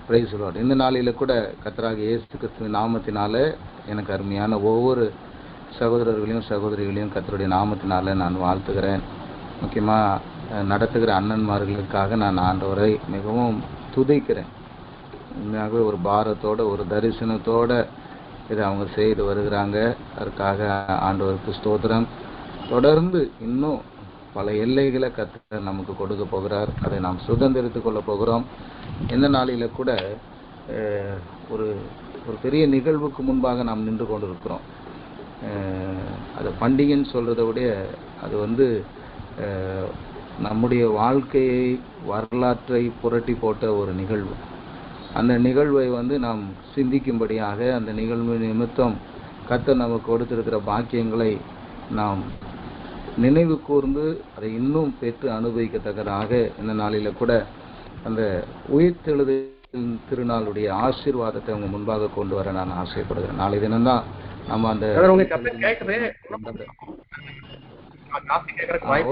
Price Lord. இந்த நாளில கூட கர்த்தராகிய இயேசு கிறிஸ்துவின் நாமத்தினால எனக்கு அருமையான ஒவ்வொரு சகோதரர்களையும் சகோதரிகளையும் கர்த்தருடைய நாமத்தினால நான் வாழ்த்துகிறேன். முக்கியமாக நடத்துகிற அண்ணன்மார்களுக்காக நான் ஆண்டவரை மிகவும் துதிக்கிறேன். உண்மையாகவே ஒரு பாரத்தோட ஒரு தரிசனத்தோட இதை அவங்க செய்து வருகிறாங்க. அதற்காக ஆண்டவருக்கு ஸ்தோத்திரம். தொடர்ந்து இன்னும் பல எல்லைகளை கர்த்தர் நமக்கு கொடுக்க போகிறார். அதை நாம் சுதந்திரித்துக் கொள்ள போகிறோம். இந்த நாளில கூட ஒரு ஒரு பெரிய நிகழ்வுக்கு முன்பாக நாம் நின்று கொண்டிருக்கிறோம். அது பண்டிகைன்னு சொல்கிறத விட அது நம்முடைய வாழ்க்கையை வரலாற்றை புரட்டி போட்ட ஒரு நிகழ்வு. அந்த நிகழ்வை நாம் சிந்திக்கும்படியாக அந்த நிகழ்வு நிமித்தம் கர்த்தர் நமக்கு கொடுத்திருக்கிற பாக்கியங்களை நாம் நினைவு கூர்ந்து அதை இன்னும் பெற்று அனுபவிக்கத்தக்கதாக இந்த நாளில கூட அந்த உயிர்த்தெழுதலின் திருநாளுடைய ஆசீர்வாதத்தை அவங்க முன்பாக கொண்டு வர நான் ஆசைப்படுகிறேன். நாளை தினம்தான் நம்ம அந்த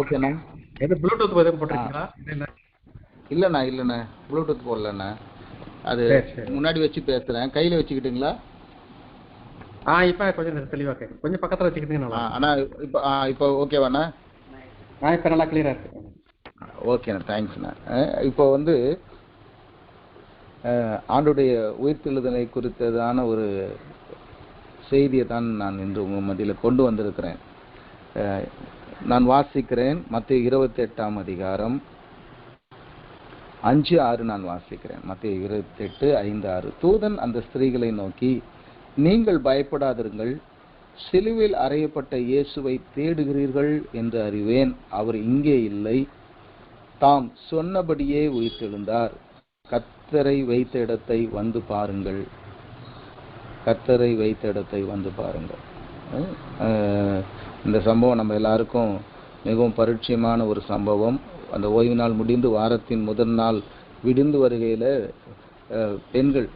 ஓகேண்ணா. இல்லைண்ணா ப்ளூடூத் போடலண்ணா. அது முன்னாடி வச்சு பேசுறேன். கையில வச்சுக்கிட்டுங்களா? இப்போ கொஞ்சம் தெளிவாக கேட்கும். கொஞ்சம் பக்கத்தில் வச்சுக்கிட்டீங்கன்னா அண்ணா இப்போ ஓகேவாண்ணா? இப்போ நல்லா கிளியராக இருக்கு. ஓகேண்ணா, தேங்க்ஸ்ண்ணா. இப்போ ஆண்டுடைய உயிர்த்தெழுதலை குறித்ததான ஒரு செய்தியை தான் நான் இன்று உங்கள் மத்தியில் கொண்டு வந்திருக்கிறேன். நான் வாசிக்கிறேன். மத்தேயு 28ஆம் அதிகாரம் 5-6 நான் வாசிக்கிறேன். மத்தேயு 28:5-6. தூதன் அந்த ஸ்திரீகளை நோக்கி, நீங்கள் பயப்படாதிருங்கள், சிலுவையில் அறையப்பட்ட இயேசுவை தேடுகிறீர்கள் என்று அறிவேன். அவர் இங்கே இல்லை, தாம் சொன்னபடியே உயிர்த்தெழுந்தார். கர்த்தரை வைத்த இடத்தை வந்து பாருங்கள். கர்த்தரை வைத்த இடத்தை வந்து பாருங்கள். இந்த சம்பவம் நம்ம எல்லாருக்கும் மிகவும் பரிச்சயமான ஒரு சம்பவம். அந்த ஓய்வு நாள் முடிந்து வாரத்தின் முதல் நாள் விடிந்து வருகையில் பெண்கள்,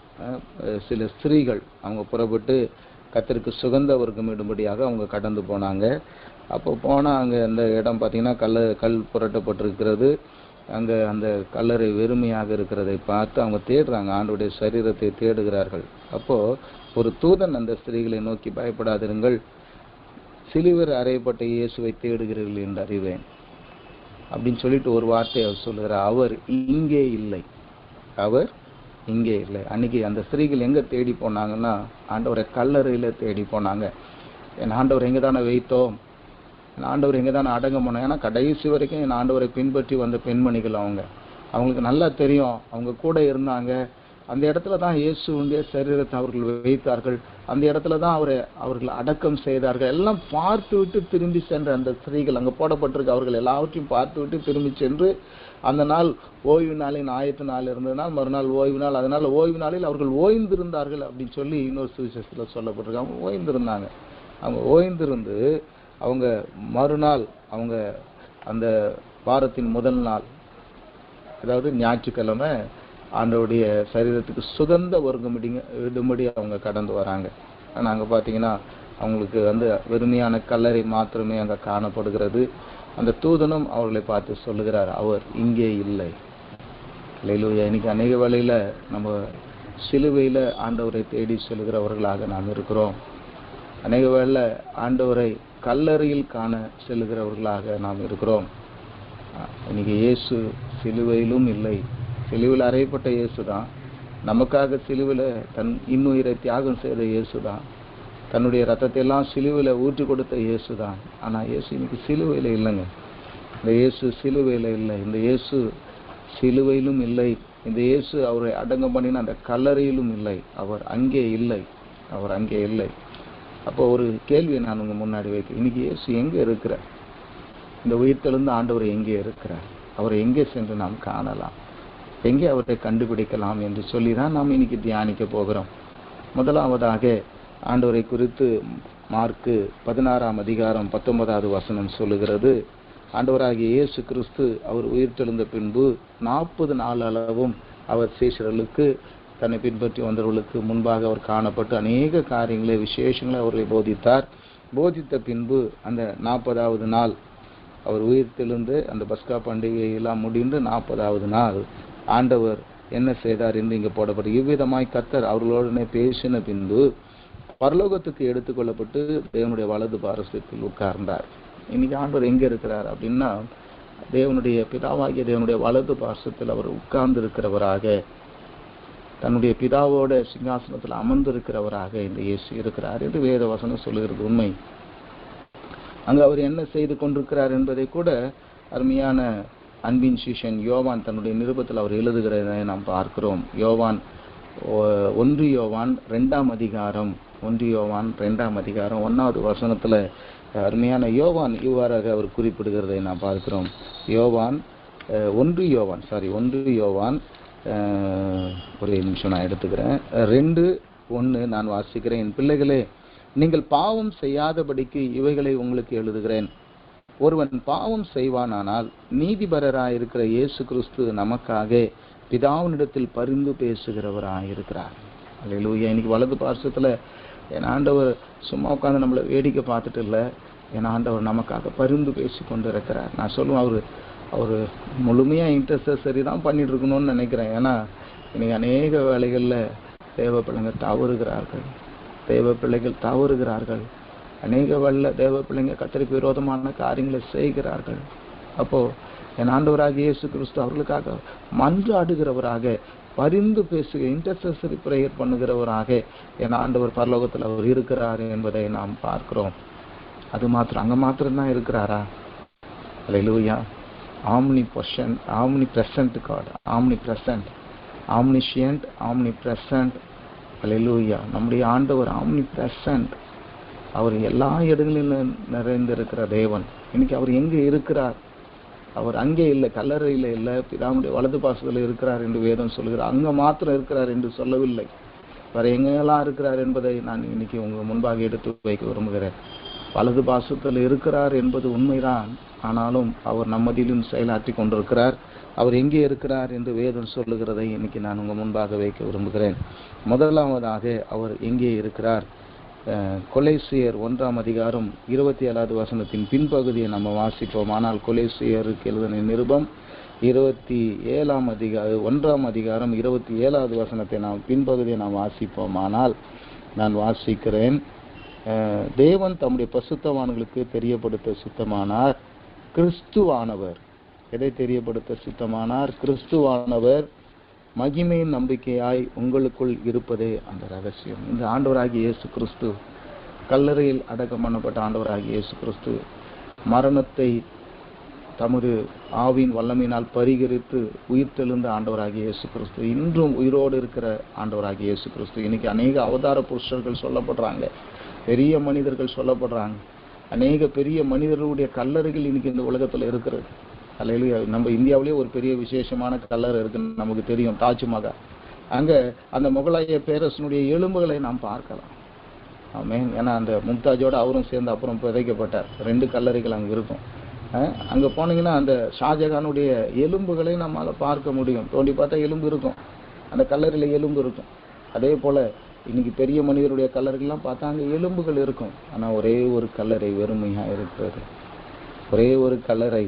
சில ஸ்திரீகள் அவங்க புறப்பட்டு கர்த்தருக்கு சுகந்த வர்க்கமிடும்படியாக அவங்க கடந்து போனாங்க. அப்போ போனால் அங்கே அந்த இடம் பார்த்திங்கன்னா கல் புரட்டப்பட்டிருக்கிறது. அங்கே அந்த கல்லறை வெறுமையாக இருக்கிறதை பார்த்து அவங்க தேடுறாங்க, ஆண்டவருடைய சரீரத்தை தேடுகிறார்கள். அப்போது ஒரு தூதன் அந்த ஸ்திரீகளை நோக்கி, பயப்படாதிருங்கள், சிலுவையில் அறையப்பட்ட இயேசுவை தேடுகிறீர்கள் என்று அறிவேன் அப்படின்னு சொல்லிட்டு ஒரு வார்த்தை அவர் சொல்லுகிறார். அவர் இங்கே இல்லை, அவர் இங்கே இல்லை. அன்றைக்கி அந்த ஸ்திரீகள் எங்கே தேடி போனாங்கன்னா, ஆண்டவரை கல்லறையில் தேடி போனாங்க. என் ஆண்டவர் எங்கே தானே வைத்தோம், என் ஆண்டவர் எங்கே தானே அடங்க போனோம். ஏன்னா கடைசி வரைக்கும் என் ஆண்டவரை பின்பற்றி வந்த பெண்மணிகள் அவங்களுக்கு நல்லா தெரியும். அவங்க கூட இருந்தாங்க. அந்த இடத்துல தான் இயேசுடைய சரீரத்தை அவர்கள் வைத்தார்கள். அந்த இடத்துல தான் அவர்கள் அடக்கம் செய்தார்கள். எல்லாம் பார்த்து விட்டு திரும்பி சென்ற அந்த ஸ்திரீகள், அங்கே போடப்பட்டிருக்கு, அவர்கள் எல்லாவற்றையும் பார்த்து விட்டு திரும்பி சென்று, அந்த நாள் ஓய்வு நாளின் ஆயத்த நாள் இருந்ததுனால் மறுநாள் ஓய்வு நாள், அதனால் ஓய்வு நாளில் அவர்கள் ஓய்ந்திருந்தார்கள் அப்படின்னு சொல்லி இன்னொரு சுவிசேஷத்தில் சொல்லப்பட்டிருக்கு. அவங்க ஓய்ந்திருந்தாங்க. அவங்க ஓய்ந்திருந்து அவங்க மறுநாள் அவங்க அந்த வாரத்தின் முதல் நாள், அதாவது ஞாயிற்றுக்கிழமை, ஆண்டவருடைய சரீரத்துக்கு சுகந்த விடும்படி அவங்க கடந்து வராங்க. ஆனால் அங்கே பார்த்தீங்கன்னா அவங்களுக்கு வெறுமையான கல்லறை மாத்திரமே அங்கே காணப்படுகிறது. அந்த தூதனும் அவர்களை பார்த்து சொல்லுகிறார், அவர் இங்கே இல்லை. அல்லேலூயா. இன்னைக்கு அநேக வேளையில் நம்ம சிலுவையில் ஆண்டவரை தேடி செல்கிறவர்களாக நாம் இருக்கிறோம். அநேக வேளையில் ஆண்டவரை கல்லறையில் காண செல்கிறவர்களாக நாம் இருக்கிறோம். இன்னைக்கு இயேசு சிலுவையிலும் இல்லை. சிலுவையில் அறையப்பட்ட இயேசு தான், நமக்காக சிலுவையில் தன் இன்னுயிரை தியாகம் செய்த இயேசு தான், தன்னுடைய ரத்தத்தை எல்லாம் சிலுவையில் ஊற்றி கொடுத்த இயேசு தான். ஆனால் இயேசு இன்னைக்கு சிலுவையில் இல்லைங்க. இந்த இயேசு சிலுவையில் இல்லை. இந்த இயேசு சிலுவையிலும் இல்லை. இந்த இயேசு அவரை அடங்கம் பண்ணின அந்த கல்லறையிலும் இல்லை. அவர் அங்கே இல்லை, அவர் அங்கே இல்லை. அப்போ ஒரு கேள்வியை நான் உங்கள் முன்னாடி வைக்கிறேன். இன்னைக்கு இயேசு எங்கே இருக்கிறார்? இந்த உயிர்த்தெழுந்த ஆண்டவர் எங்கே இருக்கிறார்? அவரை எங்கே சென்று நாம் காணலாம், எங்கே அவரை கண்டுபிடிக்கலாம் என்று சொல்லி தான் நாம் இன்னைக்கு தியானிக்க போகிறோம். முதலாவதாக ஆண்டவரை குறித்து மார்க்கு 16ஆம் அதிகாரம் 19வது வசனம் சொல்லுகிறது. ஆண்டவராகிய இயேசு கிறிஸ்து அவர் உயிர்த்தெழுந்த பின்பு 40 நாள் அளவும் அவர் சீஷர்களுக்கு, தன்னை பின்பற்றி வந்தவர்களுக்கு முன்பாக அவர் காணப்பட்டு அநேக காரியங்களை, விசேஷங்களை அவர்களை போதித்தார். போதித்த பின்பு அந்த 40வது நாள் அவர் உயிர்த்தெழுந்து அந்த பஸ்கா பண்டிகையெல்லாம் முடிந்து 40வது நாள் ஆண்டவர் என்ன செய்தார் என்று இங்கே போடப்பட்டு, இவ்விதமாய் கர்த்தர் அவர்களோடனே பேசின பின்பு பரலோகத்துக்கு எடுத்துக்கொள்ளப்பட்டு தேவனுடைய வலது பாரசத்தில் உட்கார்ந்தார். இன்னைக்கு ஆண்டவர் எங்க இருக்கிறார் அப்படின்னா, தேவனுடைய பிதாவாகிய தேவனுடைய வலது பாரசத்தில் அவர் உட்கார்ந்து இருக்கிறவராக, தன்னுடைய பிதாவோட சிங்காசனத்தில் அமர்ந்திருக்கிறவராக இந்த இயேசு இருக்கிறார் என்று வேத வசனம் சொல்லுகிறது உண்மை. அங்கு அவர் என்ன செய்து கொண்டிருக்கிறார் என்பதை கூட அருமையான அன்பின் சீஷன் யோவான் தன்னுடைய நிருபத்தில் அவர் எழுதுகிறதை நாம் பார்க்கிறோம். யோவான் 1 யோவான் 2ஆம் அதிகாரம் 1வது வசனத்துல அருமையான யோவான் இவ்வாறாக அவர் குறிப்பிடுகிறதை நாம் பார்க்கிறோம். யோவான் 1 யோவான் ஒரே நிமிஷம் நான் எடுத்துக்கிறேன். 2:1 நான் வாசிக்கிறேன். என் பிள்ளைகளே, நீங்கள் பாவம் செய்யாதபடிக்கு இவைகளை உங்களுக்கு எழுதுகிறேன். ஒருவன் பாவம் செய்வானானால் நீதிபரராயிருக்கிற இயேசு கிறிஸ்து நமக்காக பிதாவினிடத்தில் பரிந்து பேசுகிறவராயிருக்கிறார். அல்லேலூயா. இன்னைக்கு வலது பார்சத்துல என் ஆண்டவர் சும்மா உட்காந்து நம்மளை வேடிக்கை பார்த்துட்டு இல்லை, என் ஆண்டவர் நமக்காக பரிந்து பேசி கொண்டு இருக்கிறார். நான் சொல்லுவேன், அவர் முழுமையாக இன்டர்செசரி தான் பண்ணிட்டு இருக்கணும்னு நினைக்கிறேன். ஏன்னா இன்னைக்கு அநேக வேலைகளில் தேவ பிள்ளைகள் தவறுகிறார்கள். அநேக வேளையில தேவ பிள்ளைங்க கர்த்தருக்கு விரோதமான காரியங்களை செய்கிறார்கள். அப்போ என் ஆண்டவராகிய இயேசு கிறிஸ்து அவர்களுக்காக மன்றாடுகிறவராக, பரிந்து பேசுக, இன்டர்செசரி பிரேயர் பண்ணுகிறவராக என் ஆண்டவர் பரலோகத்தில் அவர் இருக்கிறார் என்பதை நாம் பார்க்கிறோம். அது மாத்திரம் அங்க மாத்திரம்தான் இருக்கிறாரா? அல்லேலூயா. omnipresent God, omniscient, omnipresent. அல்லேலூயா. நம்முடைய ஆண்டவர் omnipresent. அவர் எல்லா இடங்களிலும் நிறைந்திருக்கிற தேவன். இன்னைக்கு அவர் எங்கே இருக்கிறார்? அவர் அங்கே இல்லை, கல்லறையில் இல்லை, பிதாவுடைய வலது பாசத்தில் இருக்கிறார் என்று வேதம் சொல்கிறார். அங்க மாத்திரம் இருக்கிறார் என்று சொல்லவில்லை. வேற எங்கெல்லாம் இருக்கிறார் என்பதை நான் இன்னைக்கு உங்க முன்பாக எடுத்து வைக்க விரும்புகிறேன். வலது பாசத்தில் இருக்கிறார் என்பது உண்மைதான். ஆனாலும் அவர் நம்மதிலும் செயலாற்றி கொண்டிருக்கிறார். அவர் எங்கே இருக்கிறார் என்று வேதம் சொல்லுகிறதை இன்னைக்கு நான் உங்க முன்பாக வைக்க விரும்புகிறேன். முதலாவதாக அவர் எங்கே இருக்கிறார்? கொலேசியர் 1ஆம் அதிகாரம் 27வது வசனத்தின் பின்பகுதியை நம்ம வாசிப்போம். ஆனால் கொலேசியருக்கு எழுதின நிருபம் 1ஆம் அதிகாரம் 27வது வசனத்தை நாம் பின்பகுதியை நாம் வாசிப்போம். ஆனால் நான் வாசிக்கிறேன். தேவன் தம்முடைய பசுத்தவான்களுக்கு தெரியப்படுத்த சித்தமானார் கிறிஸ்துவானவர். எதை தெரியப்படுத்த சித்தமானார்? கிறிஸ்துவானவர் மகிமையின் நம்பிக்கையாய் உங்களுக்குள் இருப்பதே அந்த ரகசியம். இந்த ஆண்டவராகிய இயேசு கிறிஸ்து, கல்லறையில் அடக்கம் பண்ணப்பட்ட ஆண்டவராகிய இயேசு கிறிஸ்து, மரணத்தை தமது ஆவின் வல்லமையினால் பரிகரித்து உயிர்த்தெழுந்த ஆண்டவராகிய இயேசு கிறிஸ்து, இன்றும் உயிரோடு இருக்கிற ஆண்டவராகிய இயேசு கிறிஸ்து. இன்னைக்கு அநேக அவதார புருஷர்கள் சொல்லப்படுறாங்க, பெரிய மனிதர்கள் சொல்லப்படுறாங்க. அநேக பெரிய மனிதர்களுடைய கல்லறைகள் இன்னைக்கு இந்த உலகத்துல இருக்கிறது. அல்லேலூயா. நம்ம இந்தியாவிலேயே ஒரு பெரிய விசேஷமான கல்லறை இருக்குன்னு நமக்கு தெரியும், தாஜ்மஹால். அங்க அந்த முகலாய பேரரசனுடைய எலும்புகளை நாம் பார்க்கலாம். ஆமென். ஏன்னா அந்த மும்தாஜோட அவரும் சேர்ந்து அப்புறம் புதைக்கப்பட்டார். 2 கல்லறைகள் அங்க இருக்கும். அங்க போனீங்கன்னா அந்த ஷாஜகானுடைய எலும்புகளை நம்மால பார்க்க முடியும். தோண்டி பார்த்தா எலும்பு இருக்கும், அந்த கல்லறையில எலும்பு இருக்கும். அதே போல இன்னைக்கு பெரிய மனிதருடைய கல்லறைகள்லாம் பார்த்தா அங்க எலும்புகள் இருக்கும். ஆனா ஒரே ஒரு கல்லறை வெறுமையா இருக்கிறது. ஒரே ஒரு கல்லறை.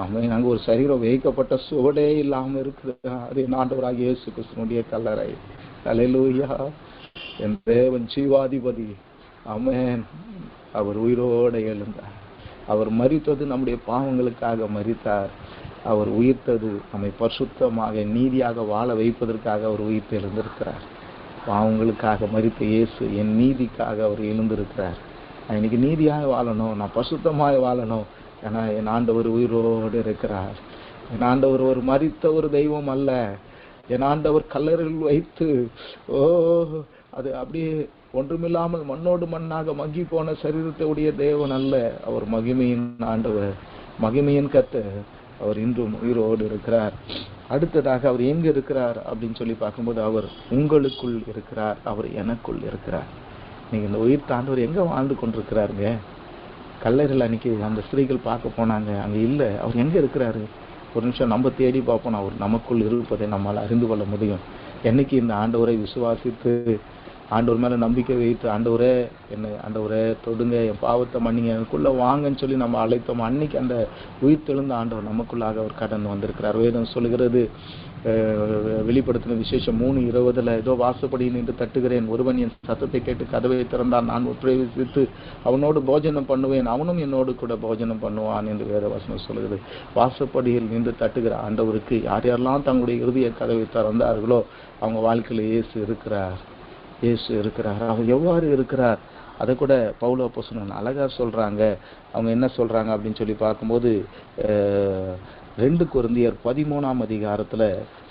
ஆமென். அங்க ஒரு சரீரம் வைக்கப்பட்ட சுவடே இல்லாம இருக்குது. அது ஆண்டவராகிய இயேசு கிறிஸ்துவினுடைய கல்லறை. அல்லேலூயா. என் தேவன் ஜீவாதிபதி. ஆமென். அவர் உயிரோடு எழுந்தார். அவர் மரித்தது நம்முடைய பாவங்களுக்காக மரித்தார். அவர் உயிர்த்தது நம்மை பரிசுத்தமாக நீதியாக வாழ வைப்பதற்காக அவர் உயிர்த்து எழுந்திருக்கிறார். பாவங்களுக்காக மரித்த இயேசு என் நீதிக்காக அவர் எழுந்திருக்கிறார். நான் இன்னைக்கு நீதியாக வாழணும், நான் பரிசுத்தமாக வாழணும். ஏன்னா என் ஆண்டவர் உயிரோடு இருக்கிறார். என் ஆண்டவர் ஒரு மரித்த ஒரு தெய்வம் அல்ல. என் ஆண்டவர் கல்லறையில் வைத்து அது அப்படியே ஒன்றுமில்லாமல் மண்ணோடு மண்ணாக மங்கி போன சரீரத்தை உடைய தேவன் அல்ல. அவர் மகிமையின் ஆண்டவர், மகிமையின் கர்த்தர். அவர் இன்றும் உயிரோடு இருக்கிறார். அடுத்ததாக அவர் எங்க இருக்கிறார் அப்படின்னு சொல்லி பார்க்கும்போது, அவர் உங்களுக்குள் இருக்கிறார், அவர் எனக்குள் இருக்கிறார். நீங்க இந்த உயிர் தாண்டவர் எங்க வாழ்ந்து கொண்டிருக்கிறாருங்க? கல்லறையில் அன்னைக்கு அந்த ஸ்திரீகள் பார்க்க போனாங்க, அங்க இல்லை. அவர் எங்க இருக்கிறாரு? ஒரு நிமிஷம் நம்ம தேடி பார்ப்போம். அவர் நமக்குள் இருப்பதை நம்மால் அறிந்து கொள்ள முடியும். என்னைக்கு இந்த ஆண்டவரை விசுவாசித்து ஆண்டவர் மேல நம்பிக்கை வைத்து, ஆண்டவரே தொடுங்க, என் பாவத்தை மன்னிங்க, எனக்குள்ள வாங்கன்னு சொல்லி நம்ம அழைத்தோம். அன்னைக்கு அந்த உயிர் தெழுந்த ஆண்டவர் நமக்குள்ளாக அவர் கடந்து வந்திருக்கிறார். வேதம் சொல்லுகிறது, வெளிப்படுத்தின விசேஷம் 3:20 ஏதோ வாசப்படியில் நின்று தட்டுகிறேன், ஒருவன் என் சத்தத்தை கேட்டு கதவை திறந்தான், நான் உட்பிரவேசித்து அவனோடு போஜனம் பண்ணுவேன், அவனும் என்னோடு கூட போஜனம் பண்ணுவான் என்று வேத வசனம் சொல்லுகிறது. வாசப்படியில் நின்று தட்டுகிற ஆண்டவருக்கு யார் யாரெல்லாம் தங்களுடைய இறுதிய கதவை திறந்தார்களோ அவங்க வாழ்க்கையில் இயேசு இருக்கிறார். அவர் எவ்வாறு இருக்கிறார் அதை கூட பவுல் அப்போஸ்தலன் அழகா சொல்றாங்க. அவங்க என்ன சொல்றாங்க அப்படின்னு சொல்லி பார்க்கும்போது 2 கொரிந்தியர் 13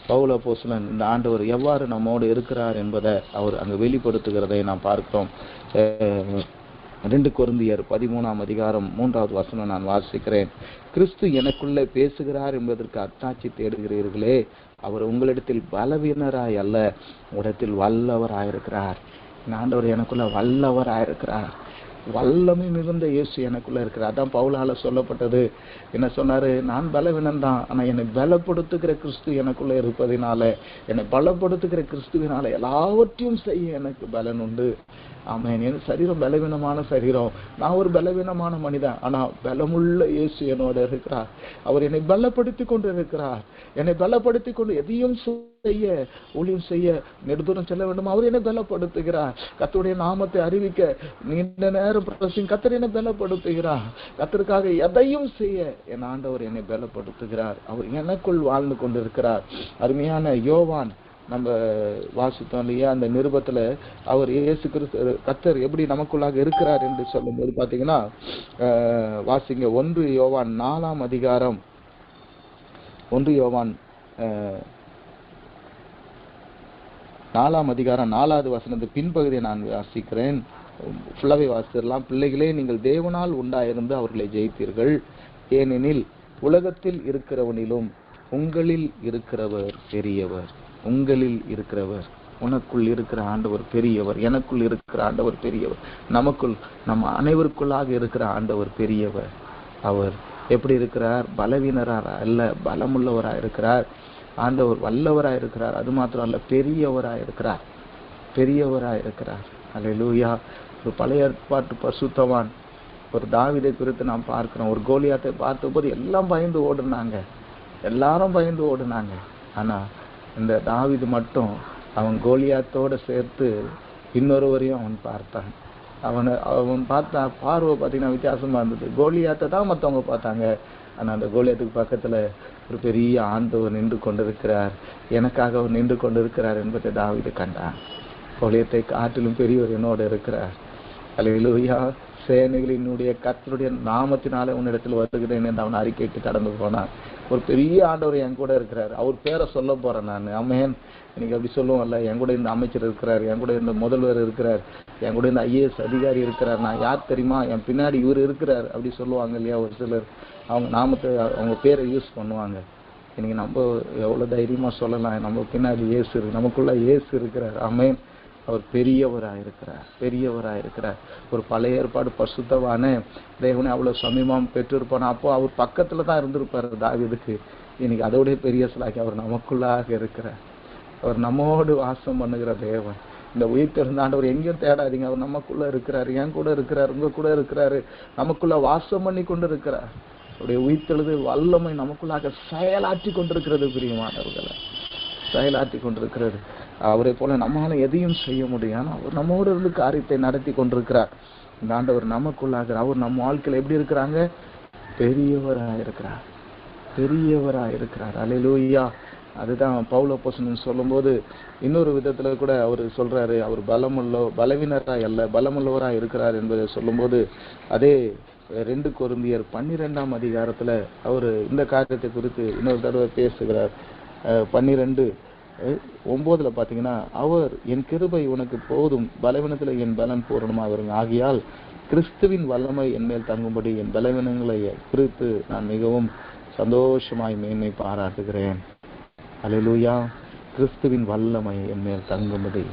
பவுல் அப்போஸ்தலன் இந்த ஆண்டவர் எவ்வாறு நம்மோடு இருக்கிறார் என்பதை அவர் அங்கு வெளிப்படுத்துகிறதை நாம் பார்க்கிறோம். 2 கொரிந்தியர் 13 நான் வாசிக்கிறேன். கிறிஸ்து எனக்குள்ளே பேசுகிறார் என்பதற்கு அத்தாட்சி தேடுகிறீர்களே, அவர் உங்களிடத்தில் பலவீனராய் அல்ல, உங்களிடத்தில் வல்லவராயிருக்கிறார். ஆண்டவர் எனக்குள்ள வல்லவராயிருக்கிறார். வல்லமை மிகுந்த இயேசு எனக்குள்ள இருக்கிறார். அதான் பவுலால சொல்லப்பட்டது. என்ன சொன்னாரு? நான் பலவீனம் தான், ஆனா என்னை பலப்படுத்துகிற கிறிஸ்து எனக்குள்ள இருப்பதினால, என்னை பலப்படுத்துகிற கிறிஸ்துவினால எல்லாவற்றையும் செய்ய எனக்கு பலன் உண்டு. ஆமென். என் சரீரம் பலவீனமான சரீரம், நான் ஒரு பலவீனமான மனிதன், ஆனா பலமுள்ள இயேசு என்னோட இருக்கிறார். அவர் என்னை பலப்படுத்தி கொண்டு இருக்கிறார். என்னை பலப்படுத்தி கொண்டு எதையும் செய்ய, ஊழியம் செய்ய, நெடுதூரம் செல்ல வேண்டும், அவர் என்னை பலப்படுத்துகிறார். கர்த்தருடைய நாமத்தை அறிவிக்க நீண்ட நேரம் கர்த்தர் என்னை பலப்படுத்துகிறார். கர்த்தருக்காக எதையும் செய்ய என் ஆண்டவர் என்னை பலப்படுத்துகிறார். அவர் எனக்குள் வாழ்ந்து கொண்டிருக்கிறார். அருமையான யோவான் நம்ம வாசித்தோம் இல்லையா, அந்த நிருபத்துல அவர் இயேசு கிறிஸ்து கர்த்தர் எப்படி நமக்குள்ளாக இருக்கிறார் என்று சொல்லும்போது பாத்தீங்கன்னா, வாசிங்க 1 யோவான் 4 பின்பகுதியை நான் வாசிக்கிறேன். ஃபுல்லாவே வாசிடலாம். பிள்ளைகளே, நீங்கள் தேவனால் உண்டாயிருந்து அவர்களை ஜெயித்தீர்கள், ஏனெனில் உலகத்தில் இருக்கிறவனிலும் உங்களில் இருக்கிறவர் பெரியவர். உங்களில் இருக்கிறவர், உனக்குள் இருக்கிற ஆண்டவர் பெரியவர், எனக்குள் இருக்கிற ஆண்டவர் பெரியவர், நமக்குள் நம்ம அனைவருக்குள்ளாக இருக்கிற ஆண்டவர் பெரியவர். அவர் எப்படி இருக்கிறார்? பலவீனராக அல்ல, பலமுள்ளவராக இருக்கிறார். ஆண்டவர் வல்லவராக இருக்கிறார். அது மாத்திரம் அல்ல, பெரியவராக இருக்கிறார். அல்லேலூயா. ஒரு பழைய ஏற்பாட்டு பரிசுத்தவான் ஒரு தாவீதை குறித்து நாம் பார்க்கிறோம். ஒரு கோலியாத்தை பார்த்தபோது எல்லாரும் பயந்து ஓடுனாங்க. ஆனா இந்த தாவீது மட்டும் அவன் கோலியாத்தோட சேர்த்து இன்னொருவரையும் அவன் பார்த்தான். அவன் பார்த்த பார்வை பார்த்தீங்கன்னா வித்தியாசமா இருந்தது. கோலியாத்தை தான் மற்றவங்க பார்த்தாங்க, ஆனா அந்த கோலியாத்துக்கு பக்கத்துல ஒரு பெரிய ஆண்டவர் நின்று கொண்டிருக்கிறார், எனக்காக அவர் நின்று கொண்டிருக்கிறார் என்பதை தாவீது கண்டான். கோலியத்தை காட்டிலும் பெரியவர் என்னோட இருக்கிறார். அல்லேலூயா. சேனைகளினுடைய கர்த்தருடைய நாமத்தினாலே உன்னிடத்தில் வருகிறேன் என்று அவன் அறிக்கையிட்டு கடந்து போனான். ஒரு பெரிய ஆண்டவர் என் கூட இருக்கிறார், அவர் பேரை சொல்ல போறேன் நான். ஆமென். இன்னைக்கு அப்படி சொல்லுவோம்ல, என் கூட இந்த அமைச்சர் இருக்கிறார், என் கூட இந்த முதல்வர் இருக்கிறார், என் கூட இந்த IAS அதிகாரி இருக்கிறார், நான் யார் தெரியுமா, என் பின்னாடி இவர் இருக்கிறார் அப்படி சொல்லுவாங்க இல்லையா ஒரு சிலர். அவங்க நாமத்தை, அவங்க பேரை யூஸ் பண்ணுவாங்க. இன்னைக்கு நம்ம எவ்வளவு தைரியமா சொல்லலாம், நம்ம பின்னாடி இயேசு இருக்கு, நமக்குள்ள இயேசு இருக்கிறார். ஆமென். அவர் பெரியவராயிருக்கிறார். ஒரு பழைய ஏற்பாடு பரிசுத்தவான தேவனை அவ்வளவு சமீபம் பெற்றிருப்பான, அப்போ அவர் பக்கத்துல தான் இருந்திருப்பாரு தாவீதுக்கு. இன்னைக்கு அதோடைய பெரிய சிலாக்கி அவர் நமக்குள்ளாக இருக்கிறார். அவர் நம்மோடு வாசம் பண்ணுகிற தேவன். இந்த உயிர் தெரிந்த ஆண்டவர் எங்கேயும் தேடாதீங்க, அவர் நமக்குள்ள இருக்கிறார், என் கூட இருக்கிறார், உங்க கூட இருக்கிறாரு, நமக்குள்ள வாசம் பண்ணி கொண்டு இருக்கிறார். அவருடைய உயிர்த்தெழுது வல்லமை நமக்குள்ளாக செயலாற்றி கொண்டிருக்கிறது. பிரியமானவர்களை, செயலாற்றி கொண்டிருக்கிறது. அவரை போல நம்மளால எதையும் செய்ய முடியும், அவர் நம்மோடு இருந்து காரியத்தை நடத்தி கொண்டிருக்கிறார். இந்த ஆண்டவர் நமக்குள்ளாக, அவர் நம்ம வாழ்க்கையில எப்படி இருக்கிறாங்க? பெரியவராயிருக்கிறார். அல்லேலூயா. அதுதான் பவுல் அப்போஸ்தலன் சொல்லும்போது இன்னொரு விதத்துல கூட அவர் சொல்றாரு, அவர் பலவீனராய் அல்ல, பலமுள்ளவராய் இருக்கிறார் என்பதை சொல்லும்போது, அதே 2 கொரிந்தியர் 12 அவர் இந்த காரியத்தை குறித்து இன்னொரு தடவை பேசுகிறார். 12:9 பாத்தீங்கன்னா, அவர் என் கிருபை உனக்கு போதும், பலவீனத்துல என் பலன் பூரணமாக வரும், ஆகையால் கிறிஸ்துவின் வல்லமை என் மேல் தங்கும்படி என் பலவீனங்களை குறித்து நான் மிகவும் சந்தோஷமாய் மேன்மை பாராட்டுகிறேன். அல்லேலூயா. கிறிஸ்துவின் வல்லமை என் மேல் தங்கும்படி,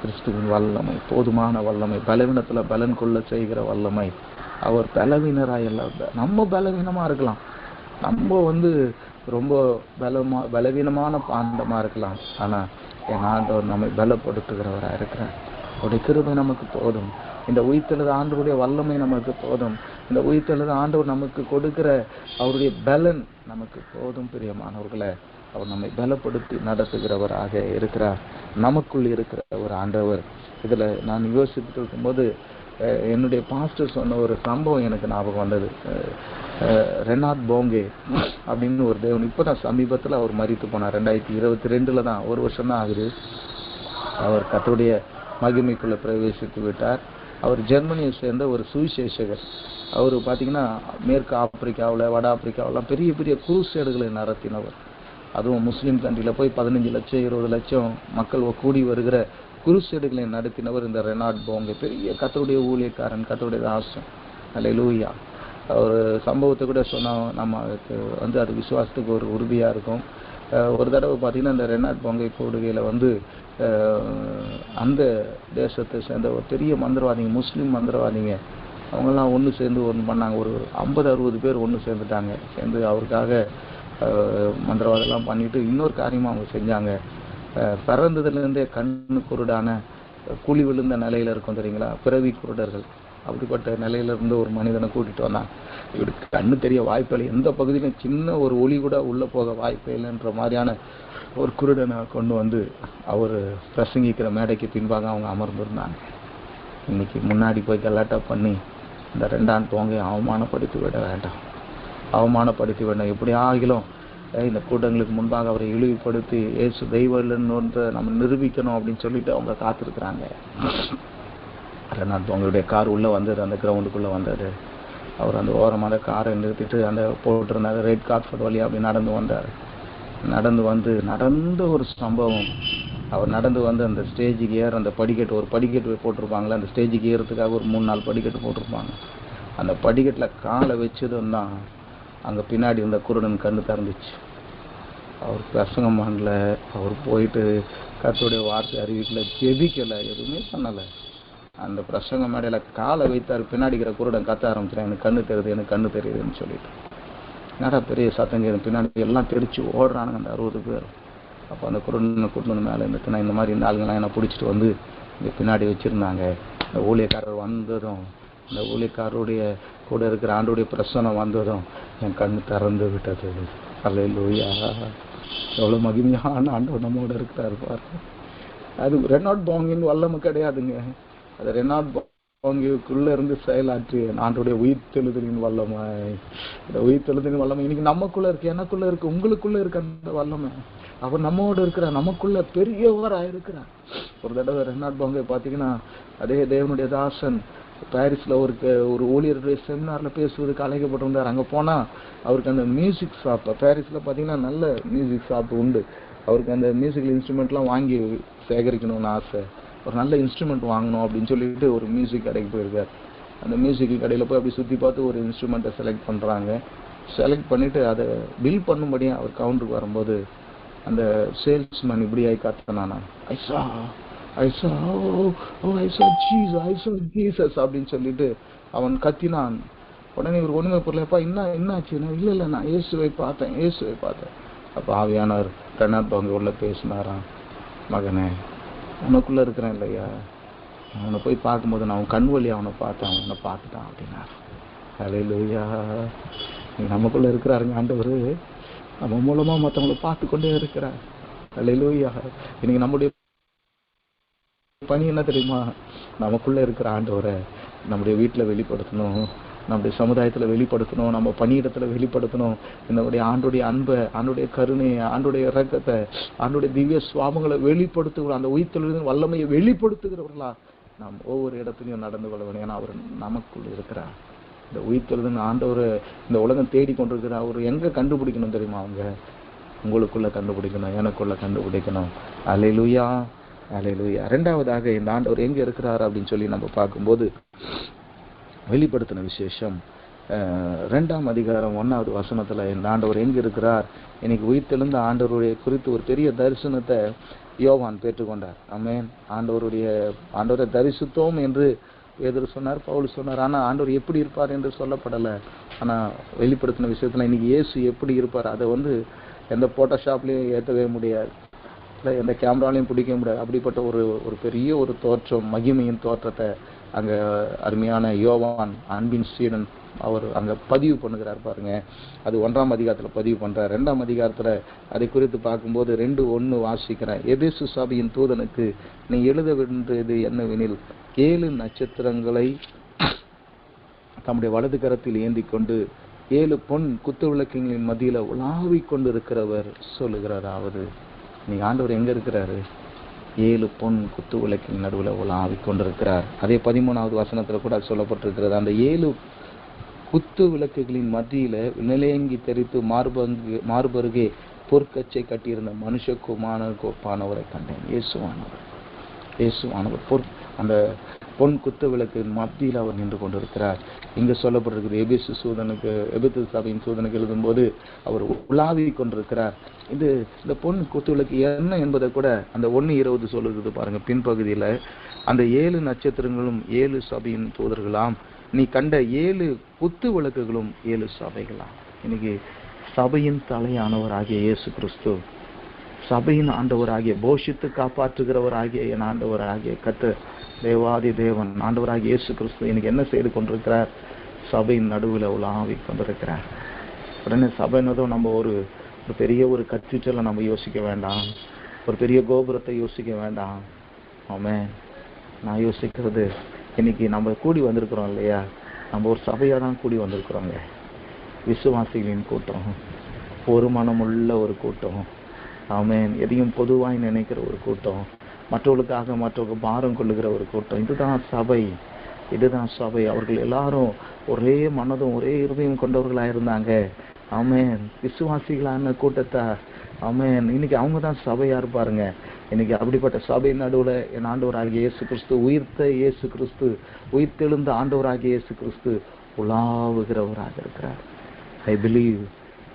கிறிஸ்துவின் வல்லமை, போதுமான வல்லமை, பலவீனத்துல பலன் கொள்ள செய்கிற வல்லமை. அவர் பலவீனராய் அல்ல, நம்ம பலவீனமா இருக்கலாம், நம்ம ரொம்ப பலவீனமான பாண்டமா இருக்கலாம், ஆனா என் ஆண்டவர் நம்மை பலப்படுத்துகிறவராக இருக்கிறார். அவருடைய கிருபை நமக்கு போதும். இந்த உயிர்த்தெழுத ஆண்டவருடைய வல்லமை நமக்கு போதும். இந்த உயிர்த்தெழுத ஆண்டவர் நமக்கு கொடுக்கிற அவருடைய பலன் நமக்கு போதும். பிரியமானவர்களை, அவர் நம்மை பலப்படுத்தி நடத்துகிறவராக இருக்கிறார். நமக்குள் இருக்கிற ஒரு ஆண்டவர். இதுல நான் யோசித்துட்டு இருக்கும்போது என்னுடைய பாஸ்டர் சொன்ன ஒரு சம்பவம் எனக்கு ஞாபகம் வந்தது. ரெனாட் போங்கே அப்படின்னு ஒரு தேவன், இப்பதான் சமீபத்தில் அவர் மரித்து போனார். 2022 தான், ஒரு வருஷம் தான் ஆகுது. அவர் கர்த்தருடைய மகிமைக்குள்ள பிரவேசித்து விட்டார். அவர் ஜெர்மனியை சேர்ந்த ஒரு சுவிசேஷகர். அவர் பார்த்தீங்கன்னா மேற்கு ஆப்பிரிக்காவில், வட ஆப்பிரிக்காவெல்லாம் பெரிய பெரிய குருசேடுகளை நடத்தினவர். அதுவும் முஸ்லீம் கண்ட்ரியில் போய் 15 லட்சம் 20 லட்சம் மக்கள் கூடி வருகிற குருசேடுகளை நடத்தினவர் இந்த ரெனாட் போங்கே. பெரிய கர்த்தருடைய ஊழியக்காரன், கர்த்தருடைய தாசன். அல்லேலூயா. ஒரு சம்பவத்தை கூட சொன்னால் நமக்கு அது விசுவாசத்துக்கு ஒரு உறுதியாக இருக்கும். ஒரு தடவை பார்த்தீங்கன்னா இந்த ரெனாட் போங்கே கூடுகையில் அந்த தேசத்தை சேர்ந்த ஒரு பெரிய மந்திரவாதிங்க, முஸ்லீம் மந்திரவாதிங்க, அவங்கெல்லாம் ஒன்று சேர்ந்து ஒன்று பண்ணாங்க. ஒரு 50-60 பேர் ஒன்று சேர்ந்துட்டாங்க. சேர்ந்து அவருக்காக மந்திரவாதெல்லாம் பண்ணிட்டு இன்னொரு காரியமாக அவங்க செஞ்சாங்க. பிறந்ததுலேருந்தே கண்ணு குருடான, குழி விழுந்த நிலையில் இருக்கும் தெரியுங்களா, பிறவி குருடர்கள், அப்படிப்பட்ட நிலையிலிருந்து ஒரு மனிதனை கூட்டிட்டு வந்தாங்க. இவருக்கு கண்ணு தெரிய வாய்ப்பில்லை, எந்த பகுதியிலும் சின்ன ஒரு ஒளி கூட உள்ளே போக வாய்ப்பில்லைன்ற மாதிரியான ஒரு குருடனை கொண்டு வந்து அவர் பிரசங்கிக்கிற மேடைக்கு பின்பாக அவங்க அமர்ந்திருந்தாங்க. இன்னைக்கு முன்னாடி போய் கலாட்டா பண்ணி இந்த ரெண்டாம் போங்க அவமானப்படுத்தி விட வேண்டாம், அவமானப்படுத்தி வேண்டாம். எப்படி ஆகிலும் இந்த கூட்டங்களுக்கு முன்பாக அவரை இழிவுபடுத்தி இயேசு தெய்வம் இல்லைன்னு நம்ம நிரூபிக்கணும் அப்படின்னு சொல்லிட்டு அவங்க காத்திருக்கிறாங்க. ரெனாட் போங்களுடைய கார் உள்ளே வந்தது, அந்த கிரவுண்டுக்குள்ளே வந்தார். அவர் அந்த ஓரமான காரை நிறுத்திட்டு அந்த போட்டிருந்தார் ரெட் கார்பெட் வழியாக அப்படி நடந்து வந்தார். நடந்த ஒரு சம்பவம், அவர் நடந்து வந்து அந்த ஸ்டேஜுக்கு ஏற அந்த படிக்கட்டு, ஒரு படிக்கட்டு போட்டிருப்பாங்களே, அந்த ஸ்டேஜுக்கு ஏறதுக்காக ஒரு 3-4 படிக்கட்டு போட்டிருப்பாங்க. அந்த படிக்கட்டில் காலை வச்சதும் தான் அங்கே பின்னாடி இருந்த குருடன் கண்ணு திறந்துச்சு. அவர் பிரசங்கம் பண்ணல, அவர் போயிட்டு கர்த்தருடைய வார்த்தை அறிவிக்கல, ஜெபிக்கலை, எதுவுமே பண்ணலை. அந்த பிரசங்க மேடையில் காலை வைத்தார். பின்னாடி இருக்கிற குருடன் கத்த ஆரம்பிச்சிட்டேன், எனக்கு கண்ணு தெரியுது, எனக்கு கண்ணு தெரியுதுன்னு சொல்லிட்டு. என்னடா பெரிய சத்தங்க, பின்னாடி எல்லாம் தெரிச்சு ஓடுறானுங்க அந்த 60 பேர். அப்போ அந்த குருடனை கூட்டு வந்து மேலே இருந்துட்டுனா இந்த மாதிரி இந்த ஆளுங்கெல்லாம் என்ன பிடிச்சிட்டு வந்து இங்கே பின்னாடி வச்சுருந்தாங்க. இந்த ஊழியக்காரர் வந்ததும், இந்த ஊழியக்காரருடைய கூட இருக்கிற ஆண்டுடைய பிரசனம் வந்ததும் என் கண்ணு திறந்து விட்டது. அல்லேலூயா. எவ்வளோ மகிமையான ஆண்டவர் நம்மோட இருக்கிறாரு பாருங்க. அது ரெனாட் போங்கின் வல்லமை கிடையாதுங்க, அது ரெனாட் போங்குக்குள்ள இருந்து செயலாற்றி ஆண்டோடைய உயிர்த்தெழுதலின் வல்லமை. இந்த உயிர்த்தெழுதலின் வல்லமை இன்னைக்கு நமக்குள்ள இருக்கு, எனக்குள்ள இருக்கு, உங்களுக்குள்ள இருக்கு அந்த வல்லமை. அவர் நம்மோடு இருக்கிற, நமக்குள்ள பெரியவராக இருக்கிறார். ஒரு தடவை ரெனாட் போங்கை பார்த்தீங்கன்னா அதே தேவனுடைய தாசன் பாரிஸ்ல ஒரு ஊழியருடைய செமினார்ல பேசுவதுக்கு அழைக்கப்பட்டிருந்தார். அங்கே போனா அவருக்கு அந்த மியூசிக் ஷாப், பாரிஸ்ல பார்த்தீங்கன்னா நல்ல மியூசிக் ஷாப் உண்டு. அவருக்கு அந்த மியூசிக்கல் இன்ஸ்ட்ருமெண்ட்லாம் வாங்கி சேகரிக்கணும்னு ஆசை. ஒரு நல்ல இன்ஸ்ட்ருமெண்ட் வாங்கணும் அப்படின்னு சொல்லிட்டு ஒரு மியூசிக் கடைக்கு போயிருக்கார். அந்த மியூசிக் கடையில் போய் அப்படி சுற்றி பார்த்து ஒரு இன்ஸ்ட்ருமெண்ட்டை செலக்ட் பண்ணுறாங்க. செலக்ட் பண்ணிவிட்டு அதை பில் பண்ணும்படியாக அவர் கவுண்டருக்கு வரும்போது அந்த சேல்ஸ்மேன் இப்படி ஆகி காத்தினானா, ஐசா ஐசா ஐசா ஜீசஸ் அப்படின்னு சொல்லிட்டு அவன் கத்தினான். உடனே இவர் ஒன்றுமே புரியலப்பா, என்னாச்சு? இல்லை நான் இயேசுவை பார்த்தேன். அப்போ ஆவியானவர் ரெனாட் போங்க உள்ள பேசினாராம், மகனே உனக்குள்ளே இருக்கிறேன் இல்லையா, அவனை போய் பார்க்கும்போது நான் அவன் கண் வழி அவனை பார்த்தேன், அவன் என்னை பார்த்துட்டான் அப்படின்னார். அல்லேலூயா. நமக்குள்ளே இருக்கிறாருங்க ஆண்டவர், நம்ம மூலமாக மற்றவங்களை பார்த்து கொண்டே இருக்கிறார். அல்லேலூயா. இன்னைக்கு நம்முடைய பணி என்ன தெரியுமா? நமக்குள்ளே இருக்கிற ஆண்டவரை நம்முடைய வீட்டில் வெளிப்படுத்தணும், நம்முடைய சமுதாயத்தில் வெளிப்படுத்தணும், நம்ம பணியிடத்தில் வெளிப்படுத்தணும். நம்முடைய ஆண்டுடைய அன்பை, ஆண்டுடைய கருணையை, ஆண்டுடைய இரக்கத்தை, ஆண்டுடைய திவ்ய சுவாமங்களை வெளிப்படுத்துகிற அந்த உயிர்த்தெழுதலின் வல்லமையை வெளிப்படுத்துகிறவர்களா நாம் ஒவ்வொரு இடத்துலையும் நடந்து கொள்ள வேண்டும். ஏன்னா அவர் நமக்குள் இருக்கிறார். இந்த உயிர்த்தெழுதலின் ஆண்டவர் இந்த உலகம் தேடி கொண்டிருக்கிறார். அவர் எங்கே கண்டுபிடிக்கணும் தெரியுமா? அவங்க உங்களுக்குள்ள கண்டுபிடிக்கணும், எனக்குள்ள கண்டுபிடிக்கணும். அல்லேலூயா, அல்லேலூயா. ரெண்டாவதாக இந்த ஆண்டவர் எங்கே இருக்கிறார் அப்படின்னு சொல்லி நம்ம பார்க்கும்போது வெளிப்படுத்தின விசேஷம் 2ஆம் அதிகாரம் 1வது வசனத்துல இந்த ஆண்டவர் எங்க இருக்கிறார், இன்னைக்கு உயிர்த்தெழுந்த ஆண்டவருடைய குறித்து ஒரு பெரிய தரிசனத்தை யோவான் பெற்றுக்கொண்டார். ஆமென். ஆண்டவரை தரிசித்தோம் என்று பேதுரு சொன்னார், பவுல் சொன்னார். ஆனா ஆண்டவர் எப்படி இருப்பார் என்று சொல்லப்படலை. ஆனா வெளிப்படுத்தின விஷயத்துல இன்னைக்கு இயேசு எப்படி இருப்பார் அதை எந்த போட்டோஷாப்லயும் ஏற்றவே முடியாது. எந்த கேமராலையும் பிடிக்க முடியாது. அப்படிப்பட்ட ஒரு பெரிய ஒரு தோற்றம், மகிமையின் தோற்றத்தை அங்கே அருமையான யோவான் அன்பின் சீடன் அவர் அங்கே பதிவு பண்ணுகிறார் பாருங்க. அது 1ஆம் அதிகாரத்தில் பதிவு பண்ணுறார். 2ஆம் அதிகாரத்தில் அதை குறித்து பார்க்கும்போது 2:1 வாசிக்கிறேன். எபேசு சபையின் தூதனுக்கு நீ எழுத வேண்டியது என்னவெனில், 7 நட்சத்திரங்களை தம்முடைய வலது கரத்தில் ஏந்தி கொண்டு 7 பொன் குத்து விளக்குகளின் மத்தியில உலாவிக் கொண்டு இருக்கிறவர் சொல்லுகிறாராவது. நீ ஆண்டவர் எங்க இருக்கிறாரு? 7 பொன் குத்து விளக்கின் நடுவில் உலாவிக் கொண்டிருக்கிறார். அதே 13வது வசனத்துல கூட சொல்லப்பட்டிருக்கிறது. அந்த 7 குத்து விளக்குகளின் மத்தியில நிலையங்கி தெரித்து மார்பருகே பொற்கச்சை கட்டியிருந்த மனுஷகுமாரவரை கண்டேன். இயேசுவானவர் அந்த பொன் குத்து விளக்கின் மத்தியில் அவர் நின்று கொண்டிருக்கிறார். இங்க சொல்லப்பட்டிருக்கிறது எபேசு சபையின் சூதனுக்கு எழுதும்போது அவர் உலாவி கொண்டிருக்கிறார். இந்த பொன் குத்து விளக்கு என்ன என்பதை கூட அந்த 1:20 சொல்லுகிறது பாருங்க. பின்பகுதியில அந்த 7 நட்சத்திரங்களும் 7 சபையின் தூதர்களாம், நீ கண்ட 7 குத்து விளக்குகளும் 7 சபைகளாம். இன்னைக்கு சபையின் தலையானவராகிய இயேசு கிறிஸ்து, சபையின் ஆண்டவராகிய, போஷித்து காப்பாற்றுகிறவராகிய என் ஆண்டவராகிய கர்த்தர் தேவாதி தேவன் ஆண்டவராகிய இயேசு கிறிஸ்து இன்னைக்கு என்ன செய்து கொண்டிருக்கிறார்? சபையின் நடுவில் உலாவிக் கொண்டிருக்கிறார். உடனே சபைனதும் நம்ம ஒரு பெரிய ஒரு கத்தீட்ரலை நம்ம யோசிக்க வேண்டாம், ஒரு பெரிய கோபுரத்தை யோசிக்க வேண்டாம். ஆமென். நான் யோசிக்கிறது, இன்னைக்கு நம்ம கூடி வந்திருக்கிறோம் இல்லையா, நம்ம ஒரு சபையாக தான் கூடி வந்திருக்கிறோங்க. விசுவாசிகளின் கூட்டம், ஒரு மனமுள்ள ஒரு கூட்டம். ஆமென். எதையும் பொதுவாய் நினைக்கிற ஒரு கூட்டம், மற்றவர்களுக்காக மற்றவர்கள் பாரம் கொள்ளுகிற ஒரு கூட்டம். இதுதான் சபை. அவர்கள் எல்லாரும் ஒரே மனதும் ஒரே இருதயம் கொண்டவர்களாக இருந்தாங்க. ஆமென். விசுவாசிகளான கூட்டத்தை, ஆமென், இன்னைக்கு அவங்க தான் சபையா இருப்பாருங்க. இன்னைக்கு அப்படிப்பட்ட சபை நடுவில் என் ஆண்டவராகிய இயேசு கிறிஸ்து, உயிர்த்தெழுந்த ஆண்டவராகிய இயேசு கிறிஸ்து உலாவுகிறவராக இருக்கிறார். I believe.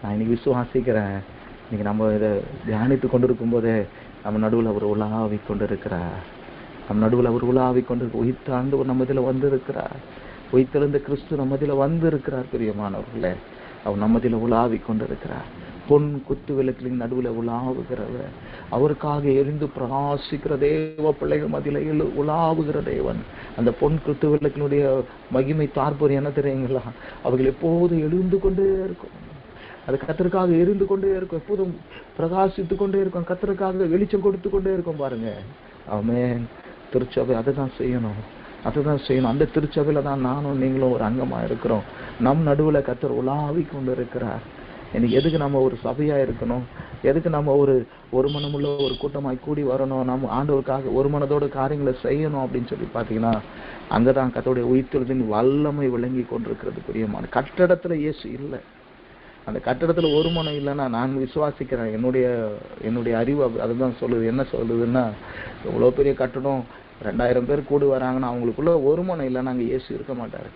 நான் இன்னைக்கு விசுவாசிக்கிறேன். இன்னைக்கு நம்ம இதை தியானித்து கொண்டிருக்கும் போதே நம்ம நடுவில் அவர் உலாவிக் கொண்டிருக்கிறார். உயிர்த்த ஆண்டவர் நம்ம இதில் வந்திருக்கிறார். உயிர்த்தெழுந்த கிறிஸ்து நம்ம இதில் வந்திருக்கிறார். பிரியமானவர்களே, அவர் நம்ம இதில் உலாவிக் கொண்டிருக்கிறார். பொன் குத்து விளக்கின் நடுவில் உலாவுகிறவர், அவருக்காக எரிந்து பிரகாசிக்கிற தேவ பிள்ளைகள் மத்தியில் உலாவுகிற தேவன். அந்த பொன் குத்து விளக்கினுடைய மகிமை தாற்பயம் என்ன தெரியுங்களா? அவர்கள் எப்போது எழுந்து கொண்டே இருக்கும். அது கர்த்தருக்காக எரிந்து கொண்டே இருக்கும், எப்போதும் பிரகாசித்து கொண்டே இருக்கும், கர்த்தருக்காக வெளிச்சம் கொடுத்து கொண்டே இருக்கும். பாருங்க. ஆமென். திருச்சபை அதுதான் செய்யணும். அந்த திருச்சபையில தான் நானும் நீங்களும் ஒரு அங்கமா இருக்கிறோம். நம் நடுவில் கர்த்தர் உலாவி கொண்டு இருக்கிறார். இன்னைக்கு எதுக்கு நம்ம ஒரு சபையா இருக்கணும்? எதுக்கு நம்ம ஒரு மனமுள்ள ஒரு கூட்டமாய் கூடி வரணும்? நம்ம ஆண்டவருக்காக ஒரு மனதோட காரியங்களை செய்யணும் அப்படின்னு சொல்லி பார்த்தீங்கன்னா, அங்கதான் கர்த்தருடைய உயிர்த்தெழுதலின் வல்லமை விளங்கி கொண்டிருக்கிறது. பிரியமான கட்டடத்துல இயேசு இல்லை. அந்த கட்டடத்துல ஒரு மனம் இல்லைன்னா நான் விசுவாசிக்கிறேன், என்னுடைய அறிவு அதுதான் சொல்லுது. என்ன சொல்லுதுன்னா, எவ்வளோ பெரிய கட்டடம், 2000 பேர் கூடி வராங்கன்னா அவங்களுக்குள்ள ஒரு மனம் இல்லைன்னா அங்கே இயேசு இருக்க மாட்டார்.